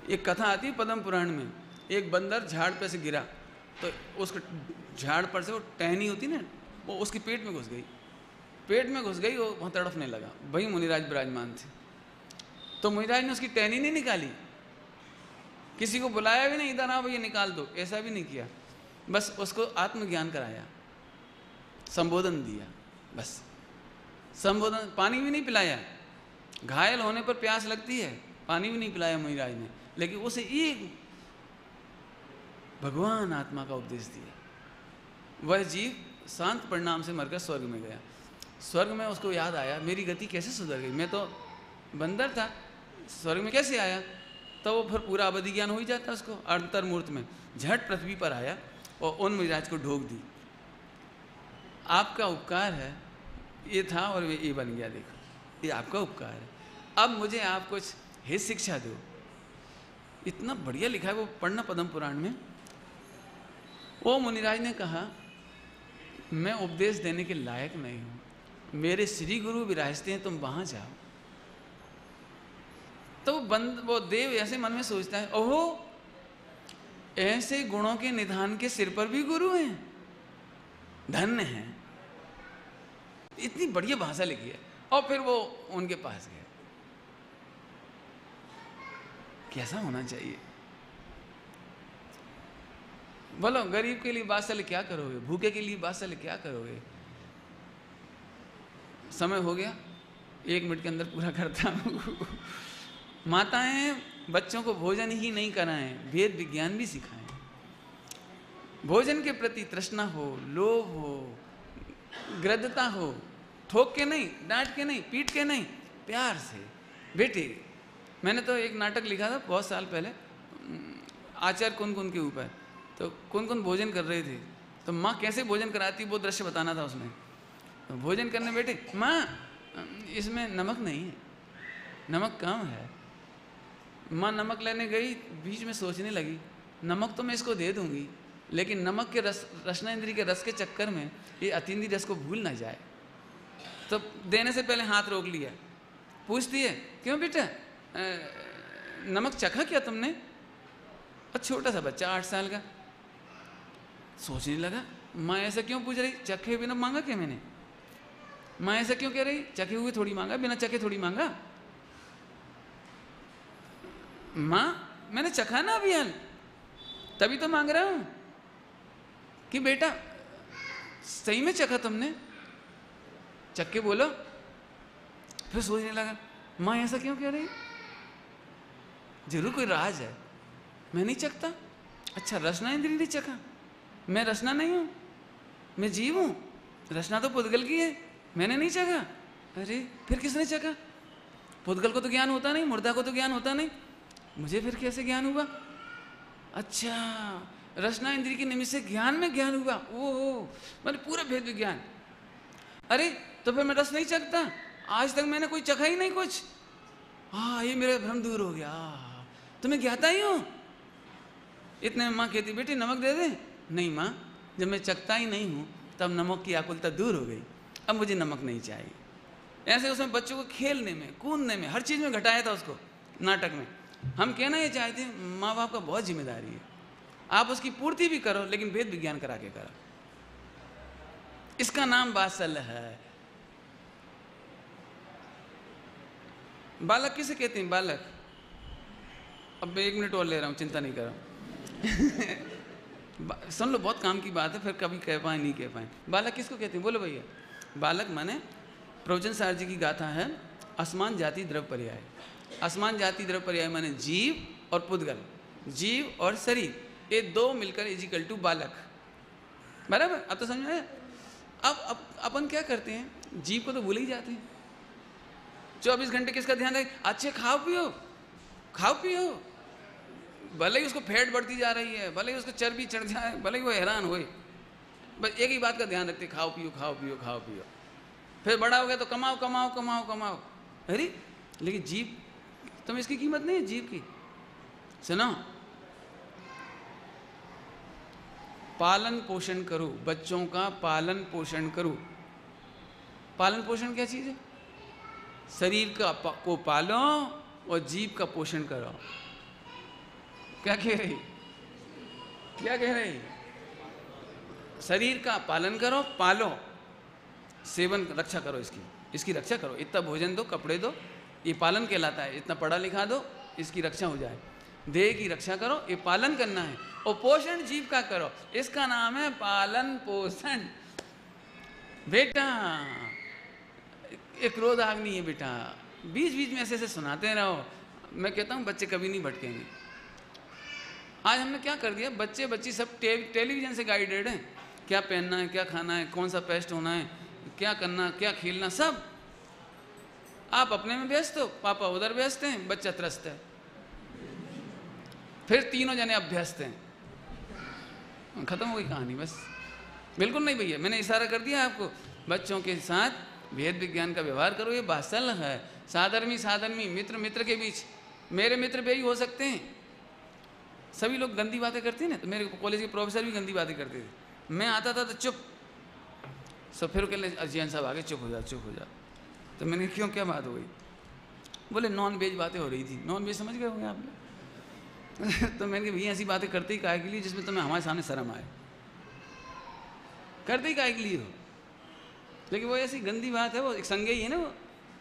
एक कथा आती है पद्म पुराण में। एक बंदर झाड़ पे से गिरा तो उसको झाड़ पर से वो टहनी होती ना, वो उसके पेट में घुस गई। वो वहाँ तड़फने लगा। वही मुनिराज विराजमान थे। तो मुनिराज ने उसकी टहनी नहीं निकाली, किसी को बुलाया भी नहीं, इधर आओ ये निकाल दो, ऐसा भी नहीं किया। बस उसको आत्मज्ञान कराया, संबोधन दिया, बस संबोधन। पानी भी नहीं पिलाया। घायल होने पर प्यास लगती है, पानी भी नहीं पिलाया मुनिराज ने, लेकिन उसे एक भगवान आत्मा का उपदेश दिया। वह जीव शांत परिणाम से मरकर स्वर्ग में गया। स्वर्ग में उसको याद आया, मेरी गति कैसे सुधर गई, मैं तो बंदर था, स्वर्ग में कैसे आया। तो वो फिर पूरा अवधि ज्ञान हो ही जाता उसको। अंतर्मूर्त में झट पृथ्वी पर आया और उन मुनिराज को ढोक दी। आपका उपकार है, ये था और ये बन गया, देखो ये आपका उपकार है। अब मुझे आप कुछ हित शिक्षा दो। इतना बढ़िया लिखा है वो, पढ़ना पद्म पुराण में। वो मुनिराज ने कहा, मैं उपदेश देने के लायक नहीं हूँ, मेरे श्री गुरु विराजते हैं, तुम वहाँ जाओ। तो वो देव ऐसे मन में सोचता है, ओहो ऐसे गुणों के निधान के सिर पर भी गुरु हैं, धन्य हैं। इतनी बढ़िया भाषा लिखी है। और फिर वो उनके पास गए। कैसा होना चाहिए बोलो। गरीब के लिए वात्सल्य क्या करोगे, भूखे के लिए वात्सल्य क्या करोगे। समय हो गया, 1 मिनट के अंदर पूरा करता हूँ। माताएं बच्चों को भोजन ही नहीं कराएं, वेद विज्ञान भी सिखाएं। भोजन के प्रति तृष्णा हो, लोभ हो, ग्रद्धता हो, ठोक के नहीं, डांट के नहीं, पीट के नहीं, प्यार से। बेटे, मैंने तो एक नाटक लिखा था बहुत साल पहले, आचार्य कुन-कुन के ऊपर। तो कुन-कुन भोजन कर रहे थे, तो माँ कैसे भोजन कराती वो दृश्य बताना था उसमें। तो भोजन करने बैठे, माँ इसमें नमक नहीं है, नमक कम है। माँ नमक लेने गई, बीच में सोचने लगी, नमक तो मैं इसको दे दूंगी, लेकिन नमक के रसना इंद्री के रस के चक्कर में ये अतीन्द्रिय रस को भूल ना जाए। तो देने से पहले हाथ रोक लिया। पूछती है, क्यों बेटा नमक चखा क्या तुमने। और छोटा सा बच्चा 8 साल का सोचने लगा, माँ ऐसा क्यों पूछ रही, चखे बिना मांगा क्या मैंने। माँ ऐसा क्यों कह रही, चखे हुए थोड़ी मांगा, बिना चखे थोड़ी मांगा। माँ मैंने चखा ना अभी हाल, तभी तो मांग रहा हूं कि बेटा सही में चखा तुमने, चख के बोलो। फिर सोचने लगा, माँ ऐसा क्यों कह रही, जरूर कोई राज है, मैं नहीं चखता। अच्छा रसना इंद्री नहीं चखा, मैं रसना नहीं हूं, मैं जीव हूं, रसना तो पुद्गल की है, मैंने नहीं चखा। अरे फिर किसने चखा, पुद्गल को तो ज्ञान होता नहीं, मुर्दा को तो ज्ञान होता नहीं, मुझे फिर कैसे ज्ञान हुआ। अच्छा रसना इंद्री के निमित्त से ज्ञान में ज्ञान हुआ। ओह मैंने पूरा भेद विज्ञान। अरे तो फिर मैं रस नहीं चखता, आज तक मैंने कोई चखा ही नहीं कुछ। हाँ ये मेरा भ्रम दूर हो गया, तो मैं ज्ञाता ही हूँ। इतने में माँ कहती, बेटी नमक दे दे। नहीं माँ, जब मैं चखता ही नहीं हूँ तब नमक की आकुलता दूर हो गई, अब मुझे नमक नहीं चाहिए। ऐसे उसमें बच्चों को खेलने में, कूदने में, हर चीज़ में घटाया था उसको नाटक में। हम कहना ये चाहते हैं, माँ बाप का बहुत जिम्मेदारी है, आप उसकी पूर्ति भी करो, लेकिन वेद विज्ञान करा के करो। इसका नाम वात्सल्य है। बालक किसे कहते हैं, बालक। अब मैं 1 मिनट और ले रहा हूँ, चिंता नहीं कर रहा हूँ। सुन लो, बहुत काम की बात है, फिर कभी कह पाए नहीं कह पाए। बालक किसको कहते हैं, बोलो भैया। बालक माने प्रवचन सार जी की गाथा है, असमान जाति द्रव्य पर्याय। असमान जाति द्रव्य पर्याय माने जीव और पुद्गल, जीव और शरीर, ये 2 मिलकर इजिकल टू बालक। बराबर, अब तो समझ में। अब अपन क्या करते हैं, जीव को तो भूल ही जाते हैं। 24 घंटे किसका ध्यान रहे, अच्छे खाओ पियो, भले ही उसको फैट बढ़ती जा रही है, भले ही उसको चर्बी चढ़ जाए, भले ही वो हैरान होए, बस एक ही बात का ध्यान रखते, खाओ पियो खाओ पियो खाओ पियो। फिर बड़ा हो गया तो कमाओ कमाओ कमाओ कमाओ। अरे लेकिन जीव, तुम इसकी कीमत नहीं है जीव की। सुनो, पालन पोषण करो, बच्चों का पालन पोषण करो। पालन पोषण क्या चीज है? शरीर का को पालो और जीव का पोषण करो। क्या कह रही, क्या कह रही? शरीर का पालन करो, पालो, सेवन रक्षा करो, इसकी रक्षा करो। इतना भोजन दो, कपड़े दो, ये पालन कहलाता है। इतना पढ़ा लिखा दो, इसकी रक्षा हो जाए। देह की रक्षा करो, ये पालन करना है। और पोषण जीव का करो, इसका नाम है पालन पोषण। बेटा एक क्रोध आग्नि है बेटा, बीच बीच में ऐसे ऐसे सुनाते रहो। मैं कहता हूँ बच्चे कभी नहीं भटकेंगे। आज हमने क्या कर दिया, बच्चे बच्ची सब टेलीविजन से गाइडेड हैं। क्या पहनना है, क्या खाना है, कौन सा पेस्ट होना है, क्या करना, क्या खेलना, सब आप अपने में व्यस्त हो, पापा उधर व्यस्त हैं, बच्चा त्रस्त है, फिर तीनों जने अभ्यस्त हैं। खत्म हो गई कहानी बस। बिल्कुल नहीं भैया, मैंने इशारा कर दिया आपको। बच्चों के साथ भेद विज्ञान का व्यवहार करो, ये बात सरल है। साधर्मी साधर्मी, मित्र मित्र के बीच, मेरे मित्र भी हो सकते हैं। सभी लोग गंदी बातें करते हैं ना, तो मेरे कॉलेज के प्रोफेसर भी गंदी बातें करते थे। मैं आता था तो चुप, सब फिर कहले अजयन साहब आगे चुप हो जा चुप हो जा। तो मैंने क्यों, क्या बात हो गई? बोले नॉन वेज बातें हो रही थी। नॉन वेज समझ गए होंगे आप लोग। तो मैंने कहा भैया ऐसी बातें करते ही काहे के लिए जिसमें तुम्हें हमारे सामने शर्म आए, करते ही काहे के लिए हो? लेकिन वो ऐसी गंदी बात है, वो एक संज्ञा ही है ना, वो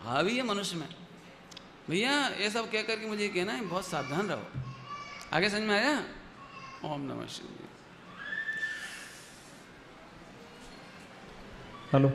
हावी है मनुष्य में। भैया ये सब कह करके मुझे कहना है बहुत सावधान रहो। आगे समझ में आया? ओम नमः शिवाय। हेलो।